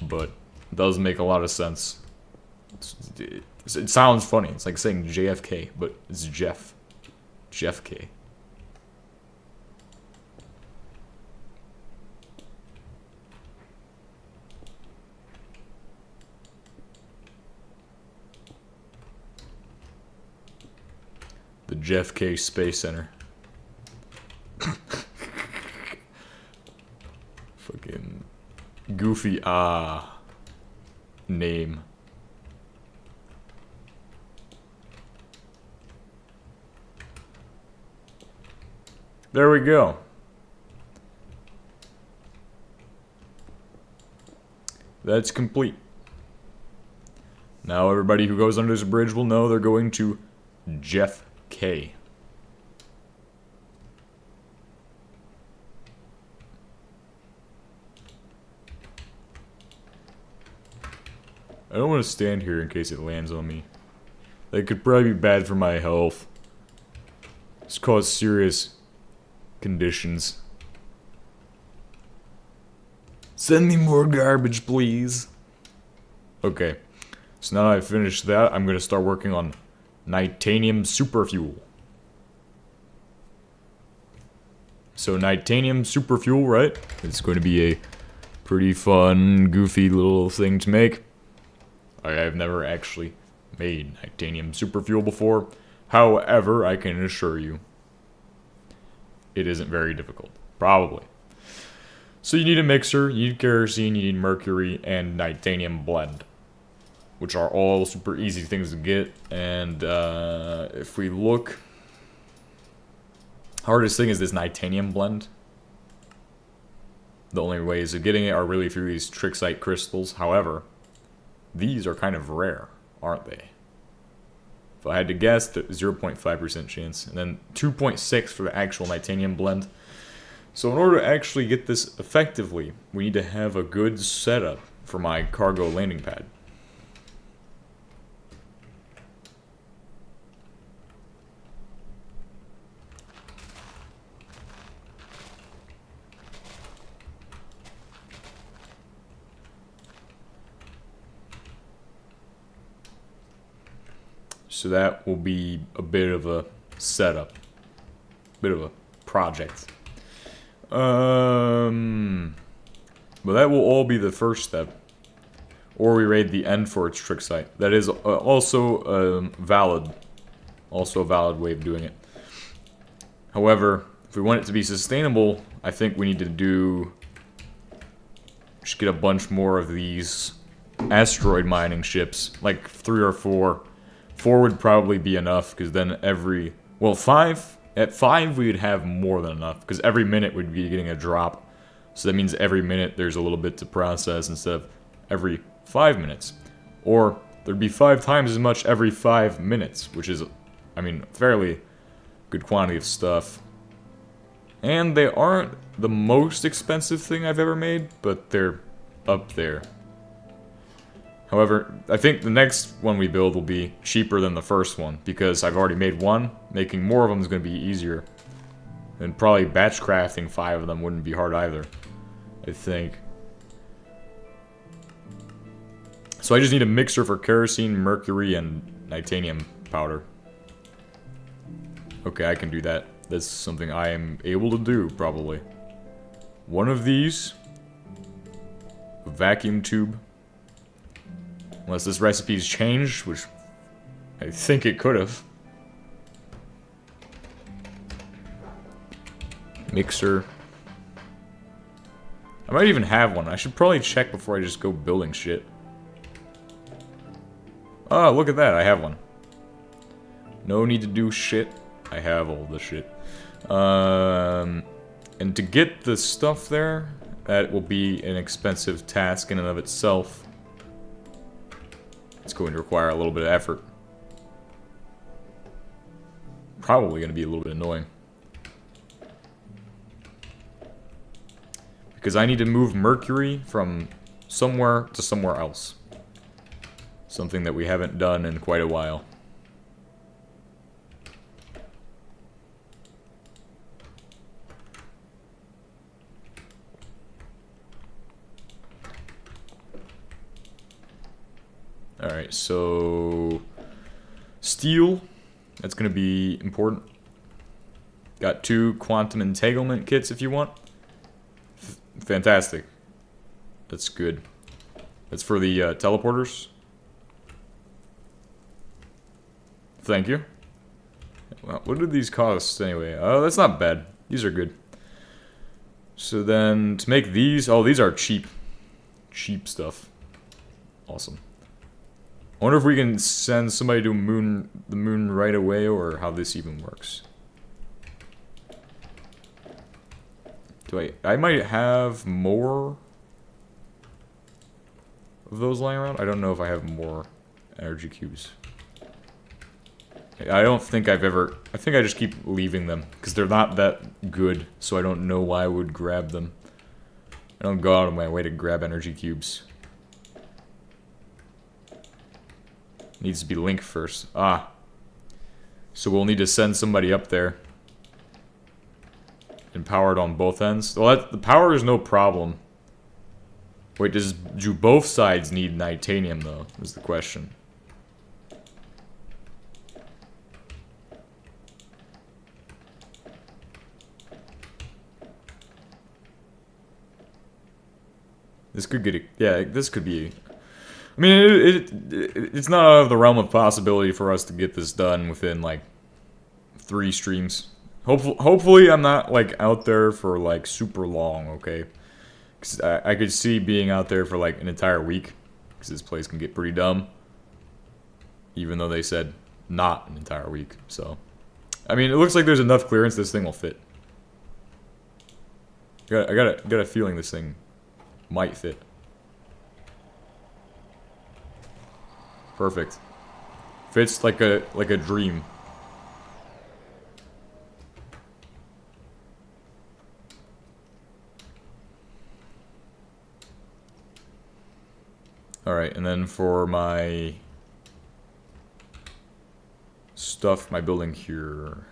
but it does make a lot of sense. It sounds funny. It's like saying JFK, but it's Jeff. Jeff K. The Jeff K Space Center. Fucking goofy name. There we go. That's complete. Now everybody who goes under this bridge will know they're going to Jeff K. I don't want to stand here in case it lands on me. That could probably be bad for my health. might cause serious conditions. Send me more garbage, please. Okay, so now that I've finished that, I'm going to start working on Nitanium Superfuel. So Nitanium Superfuel, right? It's going to be a pretty fun, goofy little thing to make. I have never actually made Nitanium Superfuel before. However, I can assure you, it isn't very difficult. Probably. So you need a mixer, you need kerosene, you need mercury, and Nitanium blend. Which are all super easy things to get. And if we look... Hardest thing is this Nitanium blend. The only ways of getting it are really through these tricksite crystals. However, these are kind of rare, aren't they? If I had to guess, 0.5% chance. And then 2.6 for the actual Nitanium blend. So in order to actually get this effectively, we need to have a good setup for my cargo landing pad. So that will be a bit of a setup. Bit of a project. But that will all be the first step. Or we raid the end for its trick site. That is also valid. Also a valid way of doing it. However, if we want it to be sustainable, I think we need to just get a bunch more of these asteroid mining ships. Like 3 or 4. 4 would probably be enough, because then every... Well, 5... At 5, we would have more than enough, because every minute we'd be getting a drop. So that means every minute there's a little bit to process instead of every 5 minutes. Or there'd be 5 times as much every 5 minutes, which is, I mean, fairly good quantity of stuff. And they aren't the most expensive thing I've ever made, but they're up there. However, I think the next one we build will be cheaper than the first one, because I've already made one. Making more of them is going to be easier. And probably batch crafting 5 of them wouldn't be hard either, I think. So I just need a mixer for kerosene, mercury, and Nitanium powder. Okay, I can do that. That's something I am able to do, probably. One of these. A vacuum tube. Unless this recipe's changed, which I think it could have. Mixer. I might even have one. I should probably check before I just go building shit. Oh, look at that. I have one. No need to do shit. I have all the shit. And to get the stuff there, that will be an expensive task in and of itself. It's going to require a little bit of effort. Probably going to be a little bit annoying. Because I need to move mercury from somewhere to somewhere else. Something that we haven't done in quite a while. Alright, so steel, that's going to be important. Got 2 quantum entanglement kits if you want. Fantastic. That's good. That's for the teleporters. Thank you. Well, what did these cost anyway? Oh, that's not bad. These are good. So then, to make these... Oh, these are cheap. Cheap stuff. Awesome. I wonder if we can send somebody to the moon right away, or how this even works. I might have more of those lying around. I don't know if I have more energy cubes. I don't think I've ever... I think I just keep leaving them, because they're not that good, so I don't know why I would grab them. I don't go out of my way to grab energy cubes. Needs to be linked first. Ah. So we'll need to send somebody up there powered on both ends. Well, the power is no problem. Wait, do both sides need titanium, though, is the question. This could get... Yeah, this could be... I mean, it's not out of the realm of possibility for us to get this done within, like, 3 streams. Hopefully I'm not, like, out there for, like, super long, okay? Because I could see being out there for, like, an entire week. Because this place can get pretty dumb. Even though they said not an entire week, so... I mean, it looks like there's enough clearance this thing will fit. I got a feeling this thing might fit. Perfect. Fits like a dream. Alright, and then for my stuff, my building here,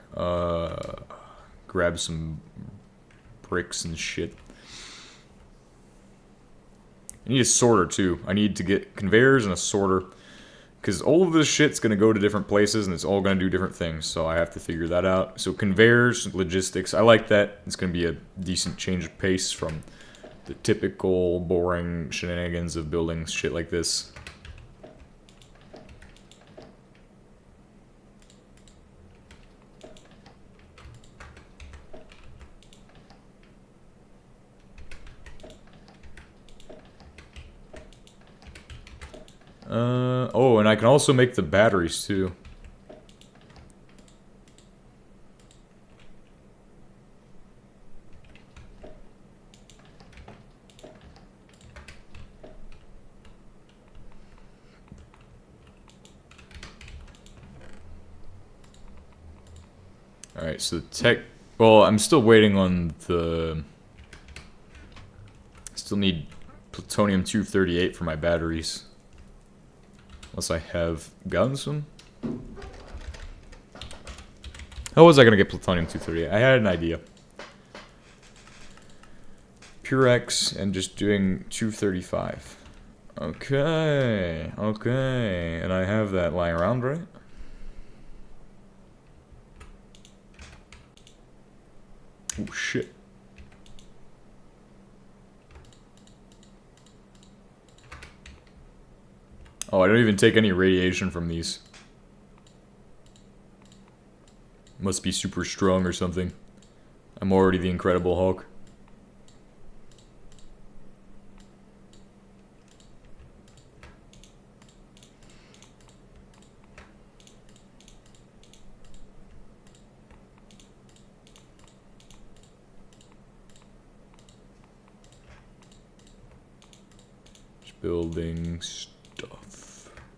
grab some bricks and shit. I need a sorter too. I need to get conveyors and a sorter. Because all of this shit's going to go to different places and it's all going to do different things. So I have to figure that out. So conveyors, logistics, I like that. It's going to be a decent change of pace from the typical boring shenanigans of building shit like this. Oh, and I can also make the batteries too. Alright, so well, I'm still waiting on the... Still need plutonium-238 for my batteries. Unless I have gotten some. How was I going to get plutonium-238? I had an idea. Purex and just doing 235. Okay, okay. And I have that lying around, right? Oh, shit. Oh, I don't even take any radiation from these. Must be super strong or something. I'm already the Incredible Hulk. Just building stuff.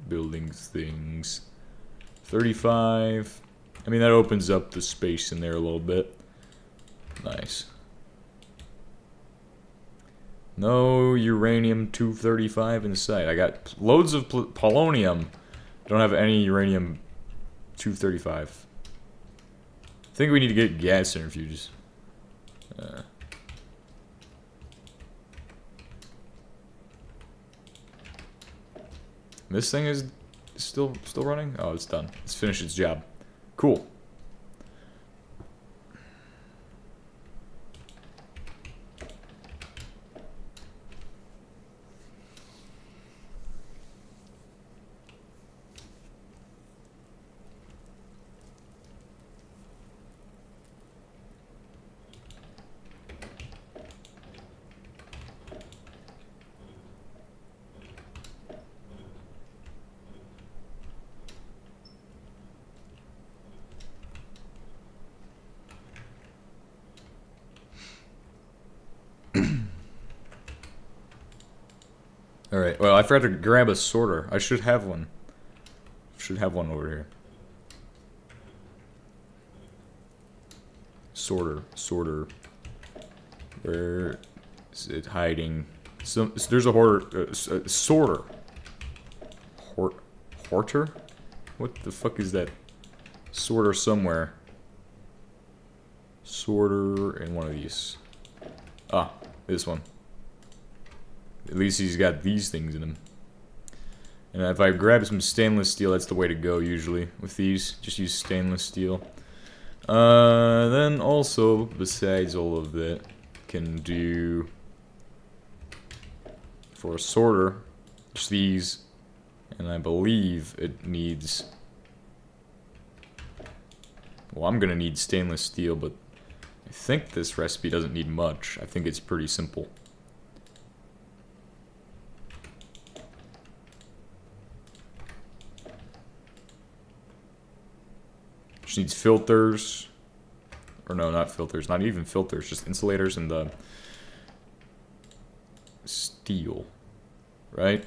Building things. 35. I mean, that opens up the space in there a little bit. Nice. No uranium-235 in sight. I got loads of polonium. Don't have any uranium-235. I think we need to get gas centrifuges. This thing is still running? Oh, it's done. It's finished its job. Cool. Alright, well, I forgot to grab a sorter. I should have one. Should have one over here. Sorter. Where is it hiding? There's a hoarder, sorter. Horter? What the fuck is that? Sorter somewhere. sorter and one of these. Ah, this one. At least he's got these things in him. And if I grab some stainless steel, that's the way to go usually with these. Just use stainless steel. Then also, besides all of that, can do for a sorter, just these. And I believe it needs... Well, I'm gonna need stainless steel, but I think this recipe doesn't need much. I think it's pretty simple. Just needs filters. Or no, not filters. Not even filters. Just insulators and the steel. Right?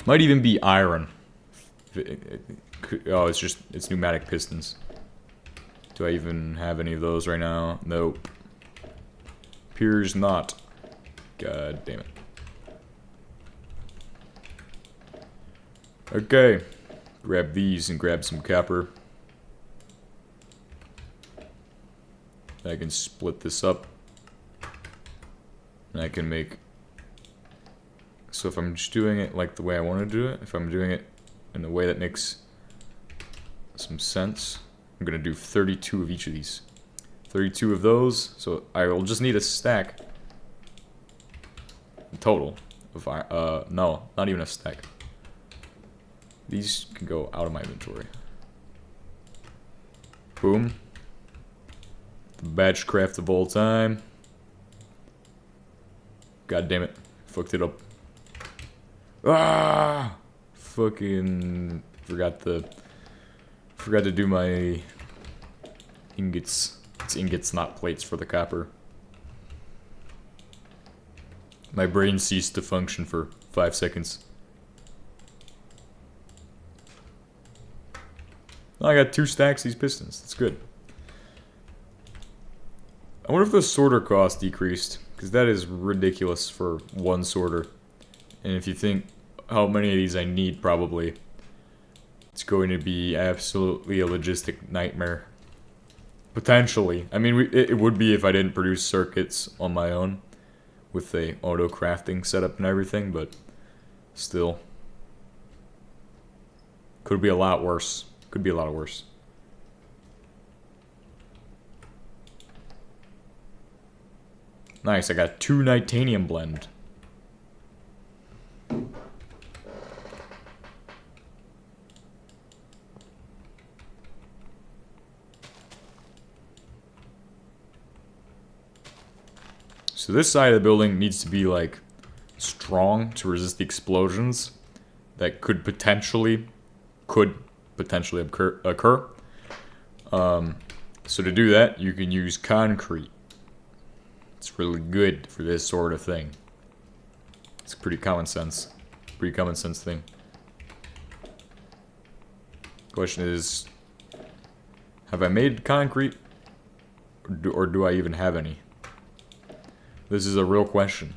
Might even be iron. Oh, it's pneumatic pistons. Do I even have any of those right now? Nope. Appears not. God damn it. Okay. Grab these and grab some copper. I can split this up. And I can make... So if I'm just doing it like the way I want to do it, if I'm doing it in a way that makes some sense, I'm going to do 32 of each of these. 32 of those, so I will just need a stack total of, no, not even a stack. These can go out of my inventory. Boom. The batch craft of all time. God damn it. Fucked it up. Ah! Fucking forgot to do my ingots. It's ingots, not plates for the copper. My brain ceased to function for 5 seconds. I got 2 stacks of these pistons. That's good. I wonder if the sorter cost decreased, because that is ridiculous for one sorter. And if you think how many of these I need, probably it's going to be absolutely a logistic nightmare. Potentially. I mean, it would be if I didn't produce circuits on my own with a auto crafting setup and everything, but still. Could be a lot worse. Could be a lot worse. Nice, I got 2 Nitanium blend. So this side of the building needs to be like strong to resist the explosions that could potentially occur. So to do that, you can use concrete. It's really good for this sort of thing. It's pretty common sense. Pretty common sense thing. Question is, have I made concrete? Or do I even have any? This is a real question.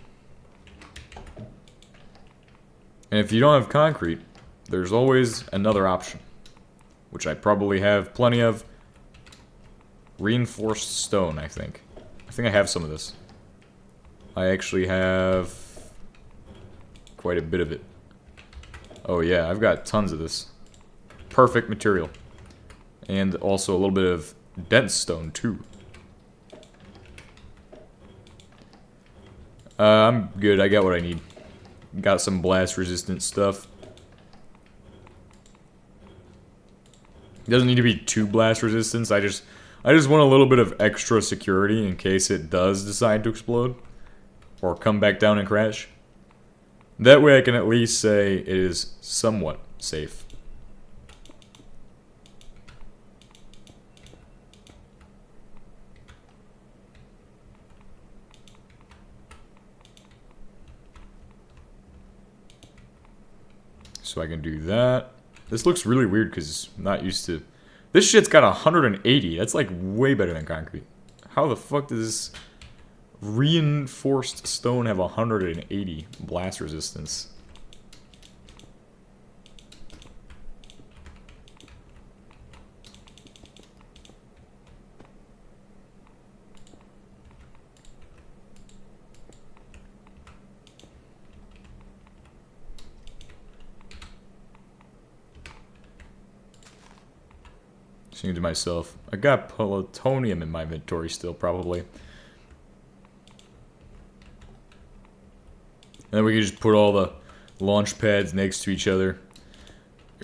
And if you don't have concrete, there's always another option, which I probably have plenty of. Reinforced stone, I think. I think I have some of this. I actually have quite a bit of it. Oh yeah, I've got tons of this. Perfect material. And also a little bit of dense stone too. I'm good, I got what I need. Got some blast resistant stuff. It doesn't need to be too blast resistance, I just want a little bit of extra security in case it does decide to explode. Or come back down and crash. That way I can at least say it is somewhat safe. So I can do that. This looks really weird because I'm not used to... This shit's got 180. That's like way better than concrete. How the fuck does this reinforced stone have 180 blast resistance? Thinking to myself, I got plutonium in my inventory still, probably. And then we can just put all the launch pads next to each other.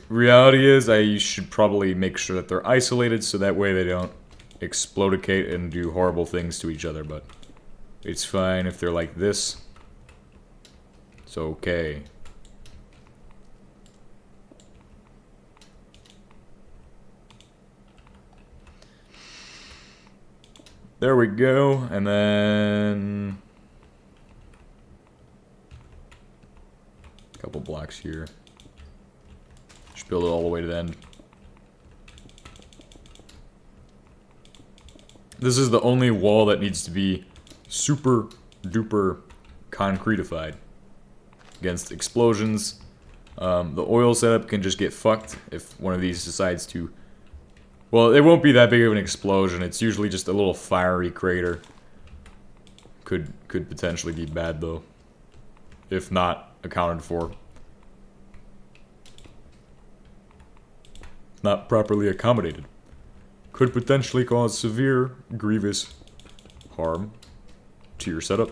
Reality is, I should probably make sure that they're isolated so that way they don't explodicate and do horrible things to each other, but it's fine if they're like this. It's okay. There we go, and then a couple blocks here. Just build it all the way to the end. This is the only wall that needs to be super duper concretified against explosions. The oil setup can just get fucked if one of these decides to. Well, it won't be that big of an explosion. It's usually just a little fiery crater. Could potentially be bad though, if not accounted for. Not properly accommodated. Could potentially cause severe, grievous harm to your setup.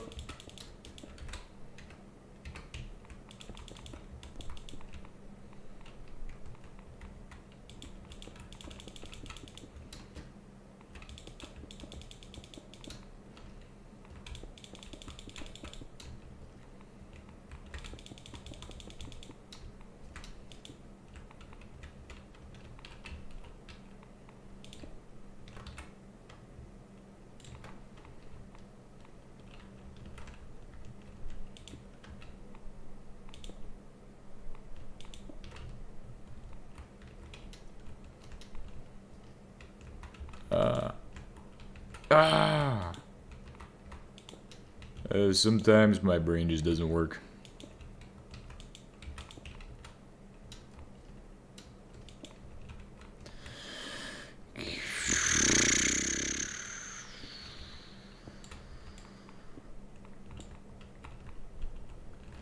Sometimes my brain just doesn't work.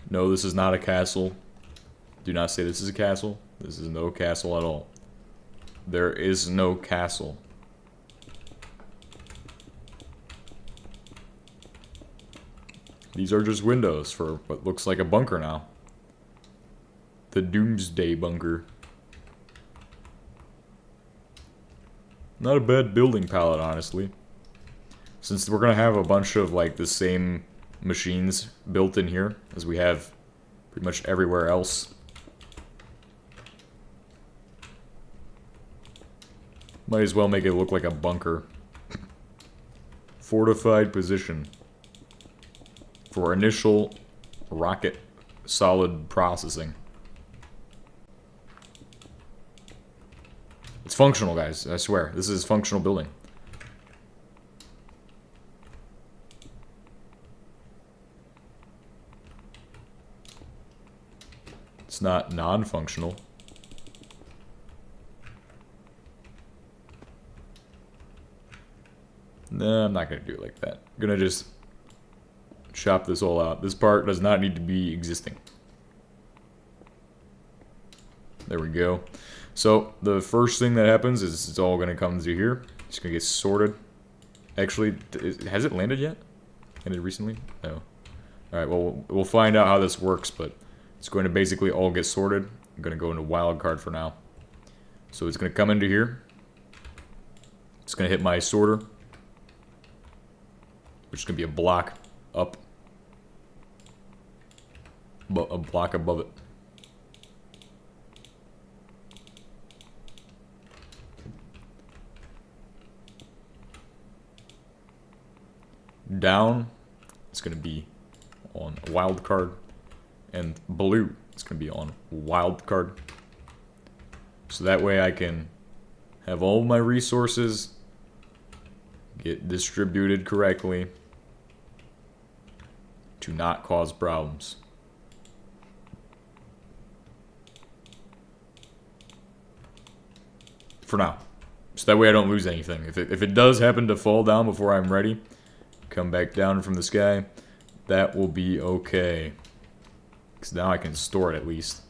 No, this is not a castle. Do not say this is a castle. This is no castle at all. There is no castle. These are just windows for what looks like a bunker now. The Doomsday Bunker. Not a bad building palette, honestly. Since we're gonna have a bunch of like the same machines built in here as we have pretty much everywhere else. Might as well make it look like a bunker. Fortified position. For initial rocket solid processing. It's functional, guys. I swear. This is functional building. It's not non-functional. Nah, I'm not gonna do it like that. I'm gonna just chop this all out. This part does not need to be existing. There we go. So, the first thing that happens is it's all going to come to here. It's going to get sorted. Actually, has it landed yet? Landed recently? No. Alright, well, we'll find out how this works, but it's going to basically all get sorted. I'm going to go into wildcard for now. So it's going to come into here. It's going to hit my sorter, which is going to be a block up. A block above it. Down, it's going to be on wildcard, and blue, it's going to be on wildcard. So that way I can have all my resources get distributed correctly to not cause problems. For now. So that way I don't lose anything. If it does happen to fall down before I'm ready, come back down from the sky, that will be okay. Because now I can store it at least.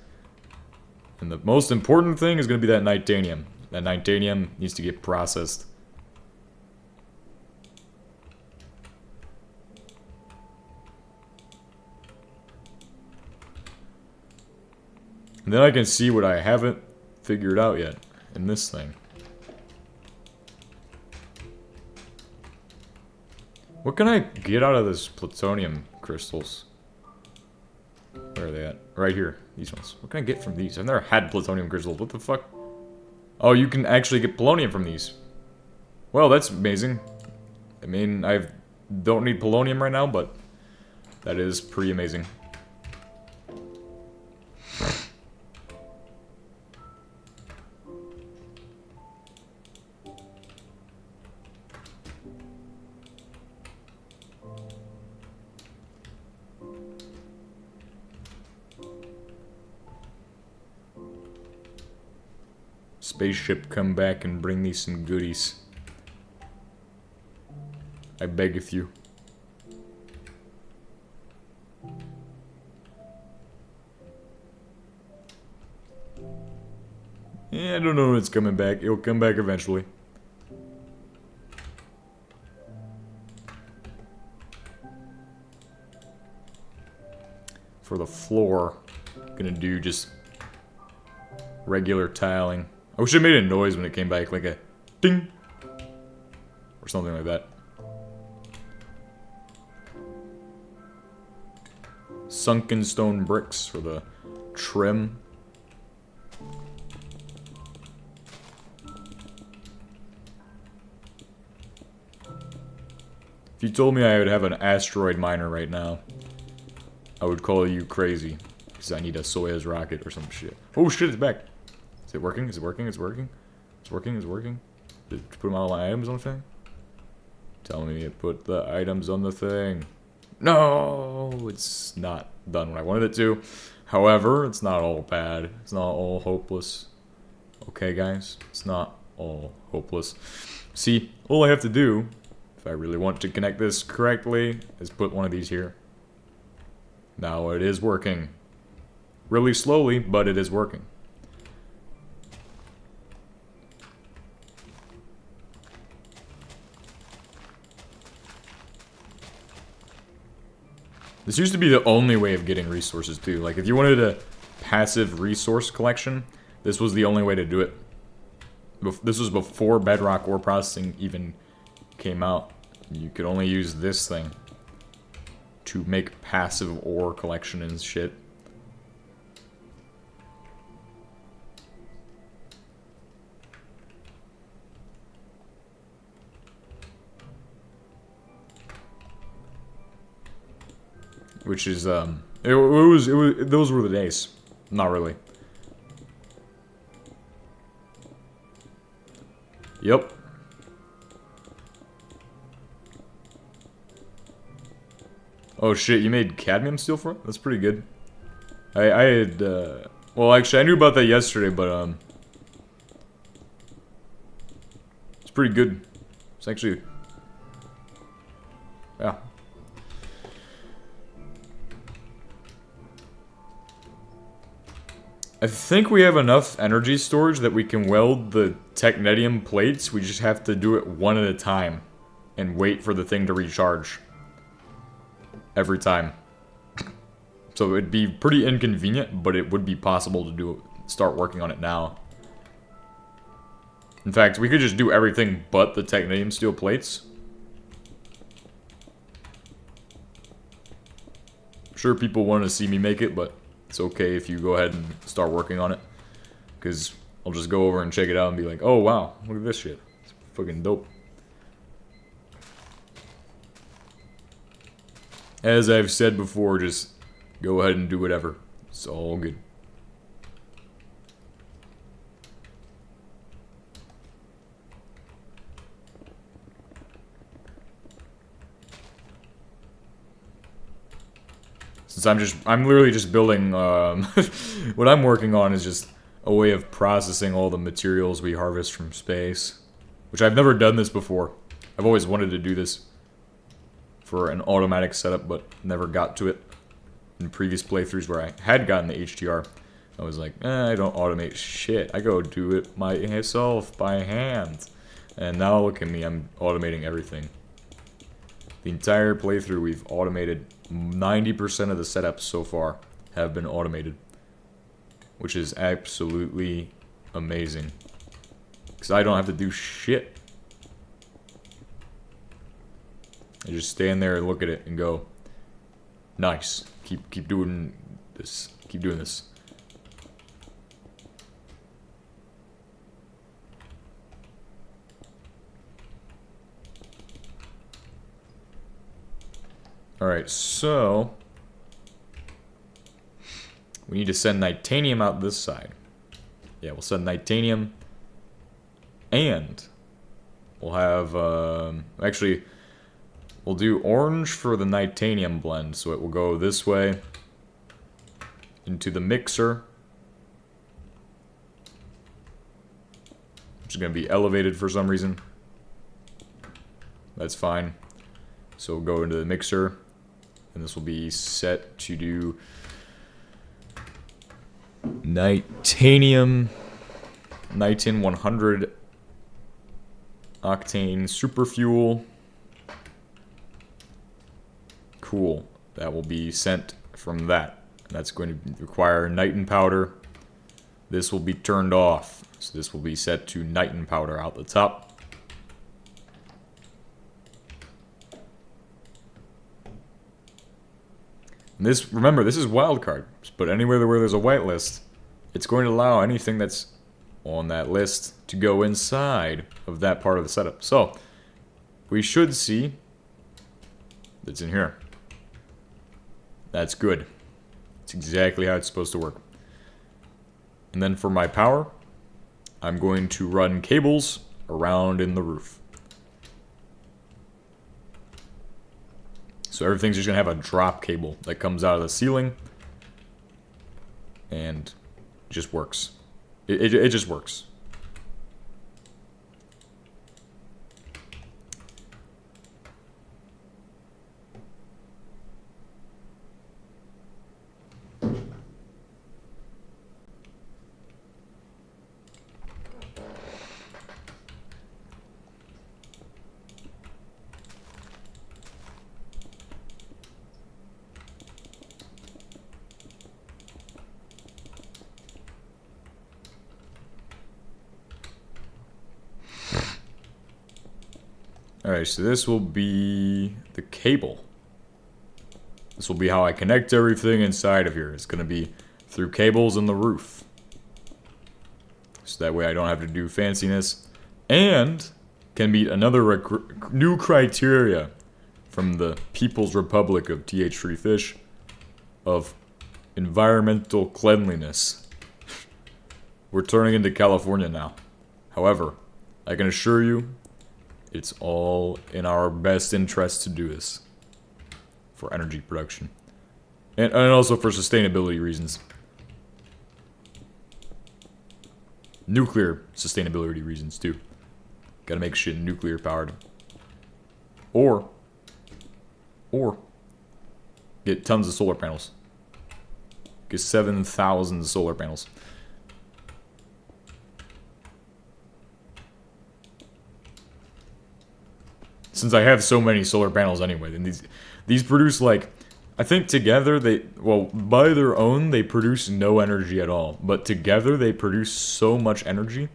And the most important thing is going to be that titanium. That titanium needs to get processed. And then I can see what I haven't figured out yet in this thing. What can I get out of this plutonium crystals? Where are they at? Right here. These ones. What can I get from these? I've never had plutonium crystals. What the fuck? Oh, you can actually get polonium from these. Well, that's amazing. I mean, I don't need polonium right now, but that is pretty amazing. Spaceship, come back and bring me some goodies. I beggeth you. Yeah, I don't know when it's coming back. It'll come back eventually. For the floor, I'm gonna do just regular tiling. I wish it made a noise when it came back, like a ding! Or something like that. Sunken stone bricks for the trim. If you told me I would have an asteroid miner right now, I would call you crazy. Because I need a Soyuz rocket or some shit. Oh shit, it's back! Is it working? Is it working? It's working? It's working? It's working? Did you put all my items on the thing? Tell me to put the items on the thing. No! It's not done when I wanted it to. However, it's not all bad. It's not all hopeless. Okay, guys? It's not all hopeless. See, all I have to do, if I really want to connect this correctly, is put one of these here. Now it is working. Really slowly, but it is working. This used to be the only way of getting resources, too. Like, if you wanted a passive resource collection, this was the only way to do it. This was before bedrock ore processing even came out. You could only use this thing to make passive ore collection and shit. Which is, those were the days. Not really. Yep. Oh shit, you made cadmium steel for it? That's pretty good. I had, well actually I knew about that yesterday, but, it's pretty good. It's actually, yeah. I think we have enough energy storage that we can weld the technetium plates. We just have to do it one at a time and wait for the thing to recharge every time. So it'd be pretty inconvenient, but it would be possible to do it, start working on it now. In fact, we could just do everything but the technetium steel plates. I'm sure people want to see me make it, but it's okay if you go ahead and start working on it. Because I'll just go over and check it out and be like, oh wow, look at this shit. It's fucking dope. As I've said before, just go ahead and do whatever. It's all good. Since I'm literally just building, what I'm working on is just a way of processing all the materials we harvest from space. Which I've never done this before. I've always wanted to do this for an automatic setup, but never got to it in previous playthroughs where I had gotten the HTR. I was like, I don't automate shit. I go do it myself by hand. And now look at me, I'm automating everything. The entire playthrough, we've automated 90% of the setups so far have been automated. Which is absolutely amazing. Because I don't have to do shit. I just stand there and look at it and go, nice. Keep doing this. Keep doing this. Alright, so we need to send Nitanium out this side. Yeah, we'll send Nitanium. And we'll have, actually, we'll do orange for the Nitanium blend. So it will go this way into the mixer. Which is going to be elevated for some reason. That's fine. So we'll go into the mixer. And this will be set to do Nitanium 100 octane super fuel. Cool. That will be sent from that. That's going to require nitin powder. This will be turned off. So this will be set to nitin powder out the top. And this, remember, this is wildcard, but anywhere where there's a whitelist, it's going to allow anything that's on that list to go inside of that part of the setup. So, we should see that's in here. That's good. It's exactly how it's supposed to work. And then for my power, I'm going to run cables around in the roof. So everything's just going to have a drop cable that comes out of the ceiling. And just works. It just works. Alright, so this will be the cable. This will be how I connect everything inside of here. It's going to be through cables in the roof. So that way I don't have to do fanciness. And can meet another new criteria from the People's Republic of TH3 Fish of environmental cleanliness. We're turning into California now. However, I can assure you, it's all in our best interest to do this. For energy production. And also for sustainability reasons. Nuclear sustainability reasons, too. Gotta make shit nuclear powered. Or get tons of solar panels. Get 7,000 solar panels. Since I have so many solar panels anyway, and these produce like, I think together by their own they produce no energy at all, but together they produce so much energy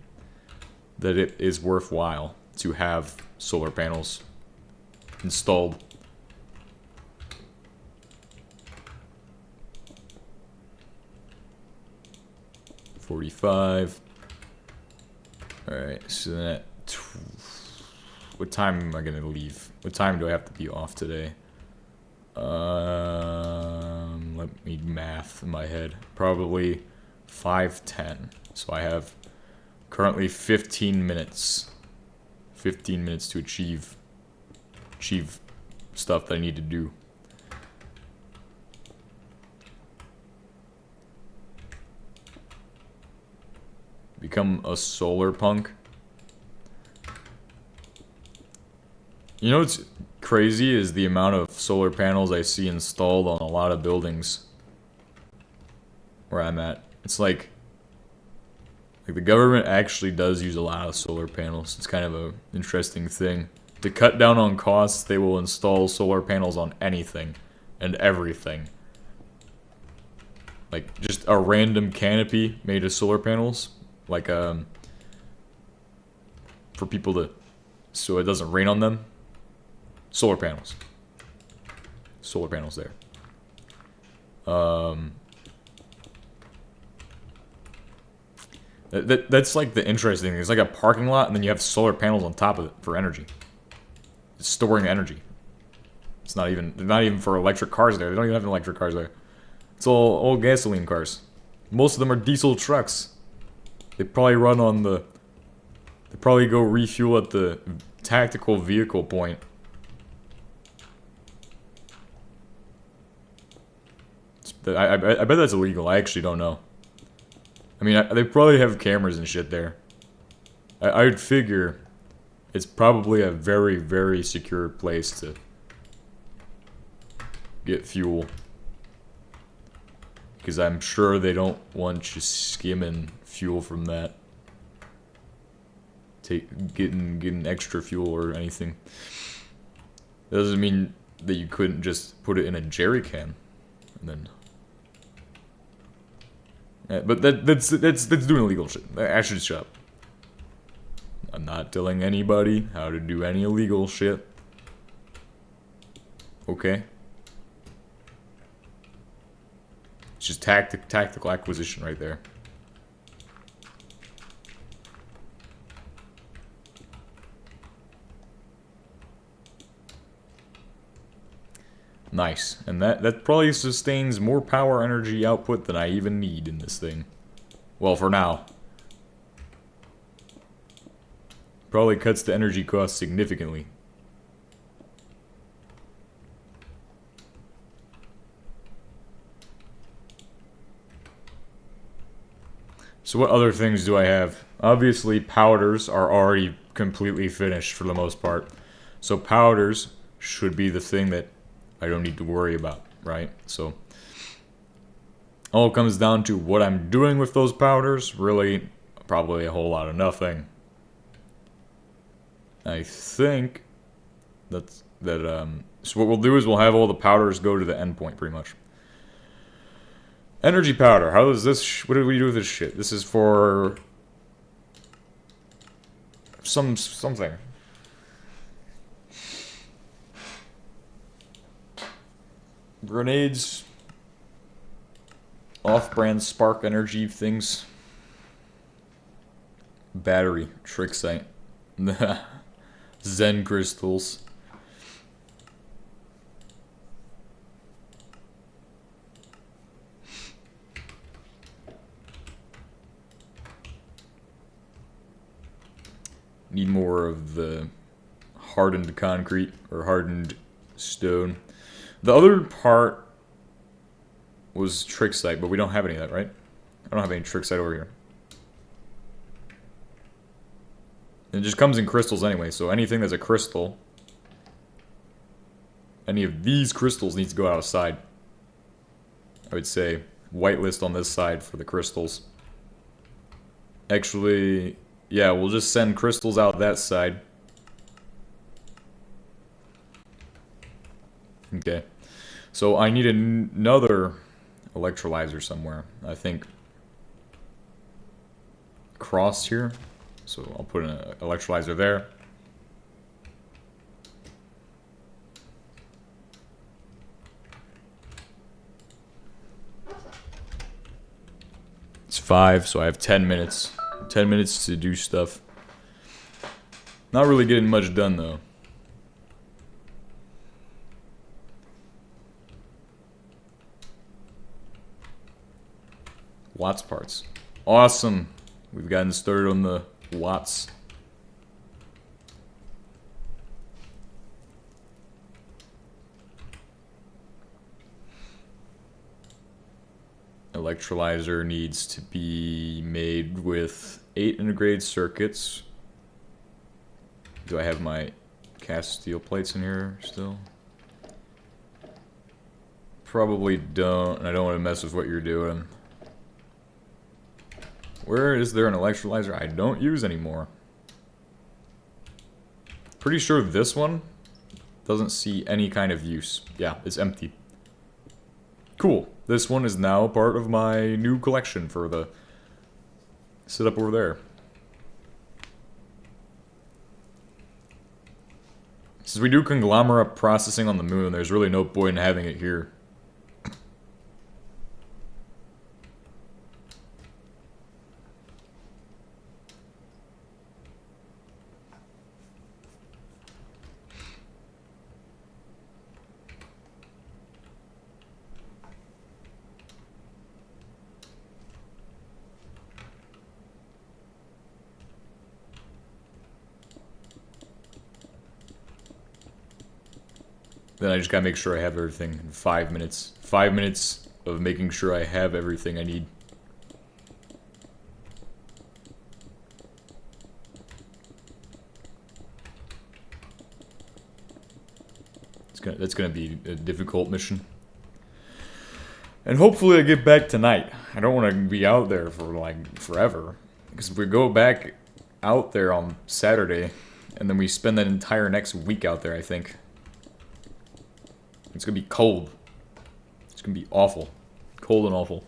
that it is worthwhile to have solar panels installed. $45. Alright, so that... What time am I gonna leave? What time do I have to be off today? Let me math in my head. Probably 5:10. So I have currently 15 minutes. 15 minutes to achieve stuff that I need to do. Become a solar punk. You know what's crazy is the amount of solar panels I see installed on a lot of buildings where I'm at. It's like the government actually does use a lot of solar panels. It's kind of an interesting thing. To cut down on costs, they will install solar panels on anything and everything. Like, just a random canopy made of solar panels. Like, for people to... so it doesn't rain on them. Solar panels. Solar panels there. That's like the interesting thing. It's like a parking lot, and then you have solar panels on top of it for energy. It's storing energy. It's not even for electric cars there. They don't even have electric cars there. It's all gasoline cars. Most of them are diesel trucks. They probably run on the... they probably go refuel at the tactical vehicle point. I bet that's illegal. I actually don't know. I mean, they probably have cameras and shit there. I would figure it's probably a very, very secure place to get fuel. Because I'm sure they don't want you skimming fuel from that. Getting extra fuel or anything. That doesn't mean that you couldn't just put it in a jerry can. And then... but that's doing illegal shit. I should shut up. I'm not telling anybody how to do any illegal shit. Okay? It's just tactical acquisition right there. Nice. And that probably sustains more power energy output than I even need in this thing. Well, for now. Probably cuts the energy cost significantly. So what other things do I have? Obviously, powders are already completely finished for the most part. So powders should be the thing that I don't need to worry about, right? So all comes down to what I'm doing with those powders. Really, probably a whole lot of nothing. I think so what we'll do is we'll have all the powders go to the endpoint, pretty much. Energy powder. How does this? What do we do with this shit? This is for something. Grenades. Off-brand spark energy things. Battery. Trick site. Zen crystals. Need more of the hardened concrete or hardened stone. The other part was trick site, but we don't have any of that, right? I don't have any trick site over here. It just comes in crystals anyway, so anything that's a crystal, any of these crystals needs to go outside. I would say whitelist on this side for the crystals. Actually, yeah, we'll just send crystals out that side. Okay. So I need another electrolyzer somewhere. I think cross here. So I'll put an electrolyzer there. It's 5, so I have 10 minutes. 10 minutes to do stuff. Not really getting much done though. Watts parts. Awesome. We've gotten started on the watts. Electrolyzer needs to be made with 8 integrated circuits. Do I have my cast steel plates in here still? Probably don't, and I don't want to mess with what you're doing. Where is there an electrolyzer I don't use anymore? Pretty sure this one doesn't see any kind of use. Yeah, it's empty. Cool. This one is now part of my new collection for the setup over there. Since we do conglomerate processing on the moon, there's really no point in having it here. Then I just gotta make sure I have everything in 5 minutes. 5 minutes of making sure I have everything I need. That's gonna be a difficult mission. And hopefully I get back tonight. I don't want to be out there for like forever. Because if we go back out there on Saturday, and then we spend that entire next week out there, I think. It's gonna be cold. It's gonna be awful. Cold and awful.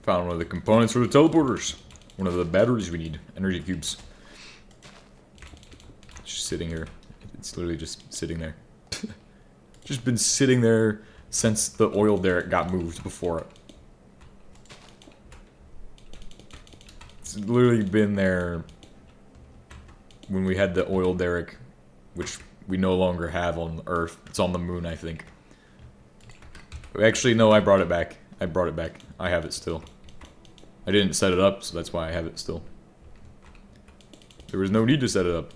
Found one of the components for the teleporters. One of the batteries we need. Energy cubes. It's just sitting here. It's literally just sitting there. Just been sitting there since the oil derrick got moved before it. It's literally been there when we had the oil derrick, which we no longer have on Earth. It's on the moon, I think. Actually, no, I brought it back. I brought it back. I have it still. I didn't set it up, so that's why I have it still. There was no need to set it up.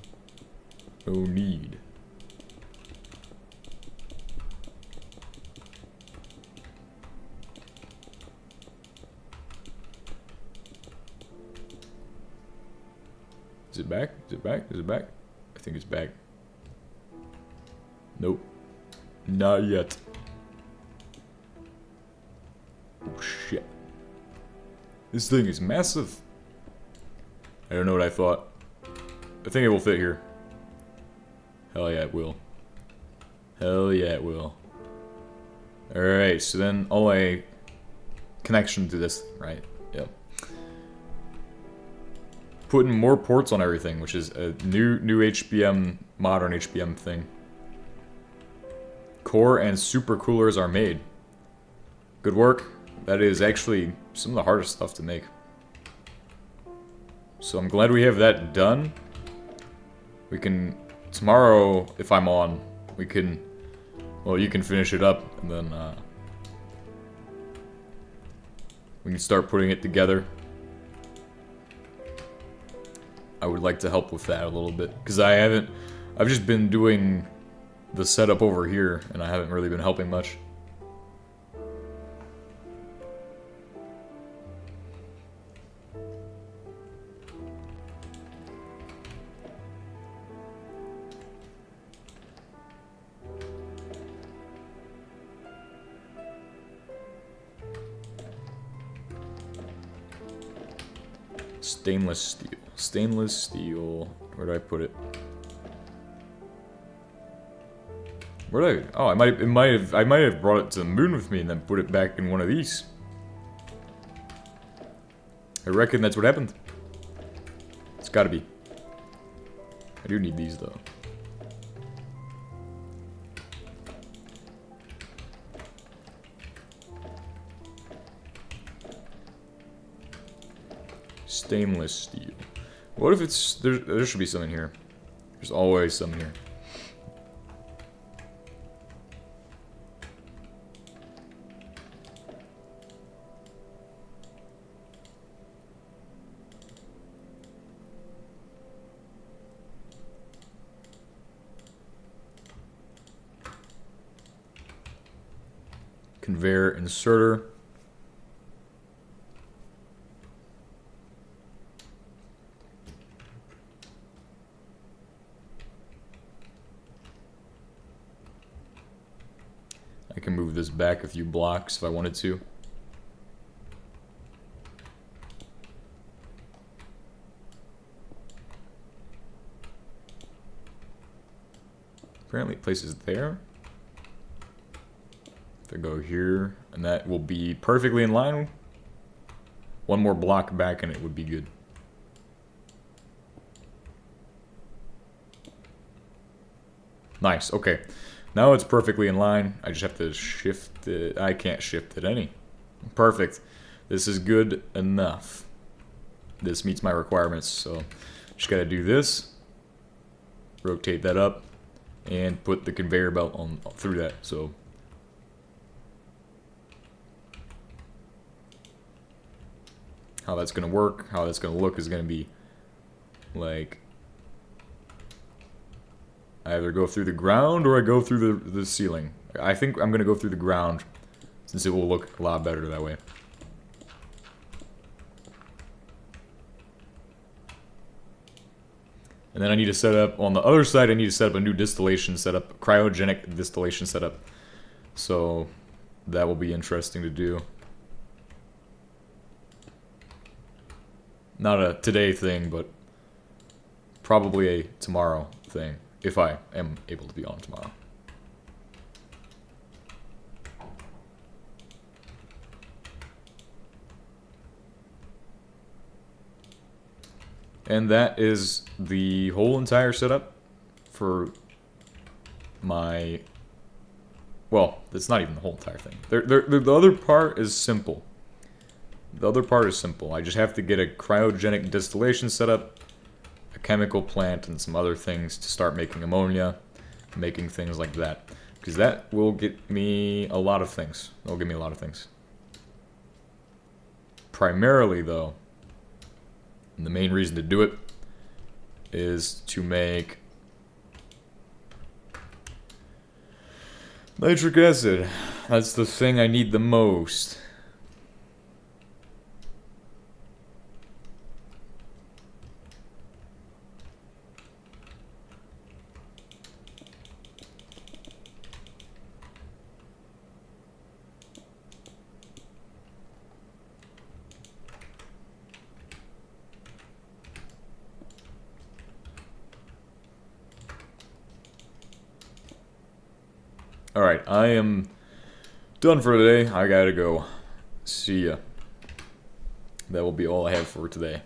No need. Is it back? Is it back? Is it back? I think it's back. Nope. Not yet. Oh shit. This thing is massive. I don't know what I thought. I think it will fit here. Hell yeah, it will. Hell yeah, it will. Alright, so then all a connection to this, right? Yep. Putting more ports on everything, which is a new HBM, modern HBM thing. Core and supercoolers are made. Good work. That is actually some of the hardest stuff to make. So I'm glad we have that done. We can, tomorrow, if I'm on, we can, well, you can finish it up, and then we can start putting it together. I would like to help with that a little bit, because I've just been doing the setup over here, and I haven't really been helping much. Stainless steel. Stainless steel. Where do I put it? Where did I? Oh, I might have brought it to the moon with me and then put it back in one of these. I reckon that's what happened. It's gotta be. I do need these though. Stainless steel. What if it's... There should be some in here. There's always some here. conveyor inserter. I can move this back a few blocks if I wanted to. Apparently it places there. If I go here, and that will be perfectly in line. One more block back and it would be good. Nice, okay. Now it's perfectly in line. I just have to shift it. I can't shift it any. Perfect. This is good enough. This meets my requirements, so just gotta do this. Rotate that up and put the conveyor belt on through that. So how that's gonna work, how that's gonna look is gonna be like I either go through the ground or I go through the ceiling. I think I'm gonna go through the ground since it will look a lot better that way. And then I need to set up, on the other side, I need to set up a new distillation setup, cryogenic distillation setup. So that will be interesting to do. Not a today thing, but probably a tomorrow thing, if I am able to be on tomorrow. And that is the whole entire setup for my... Well, it's not even the whole entire thing. The other part is simple. The other part is simple. I just have to get a cryogenic distillation setup, a chemical plant, and some other things to start making ammonia, making things like that. Because that will get me a lot of things. That'll give me a lot of things. Primarily, though, and the main reason to do it is to make nitric acid. That's the thing I need the most. Alright, I am done for today. I gotta go. See ya. That will be all I have for today.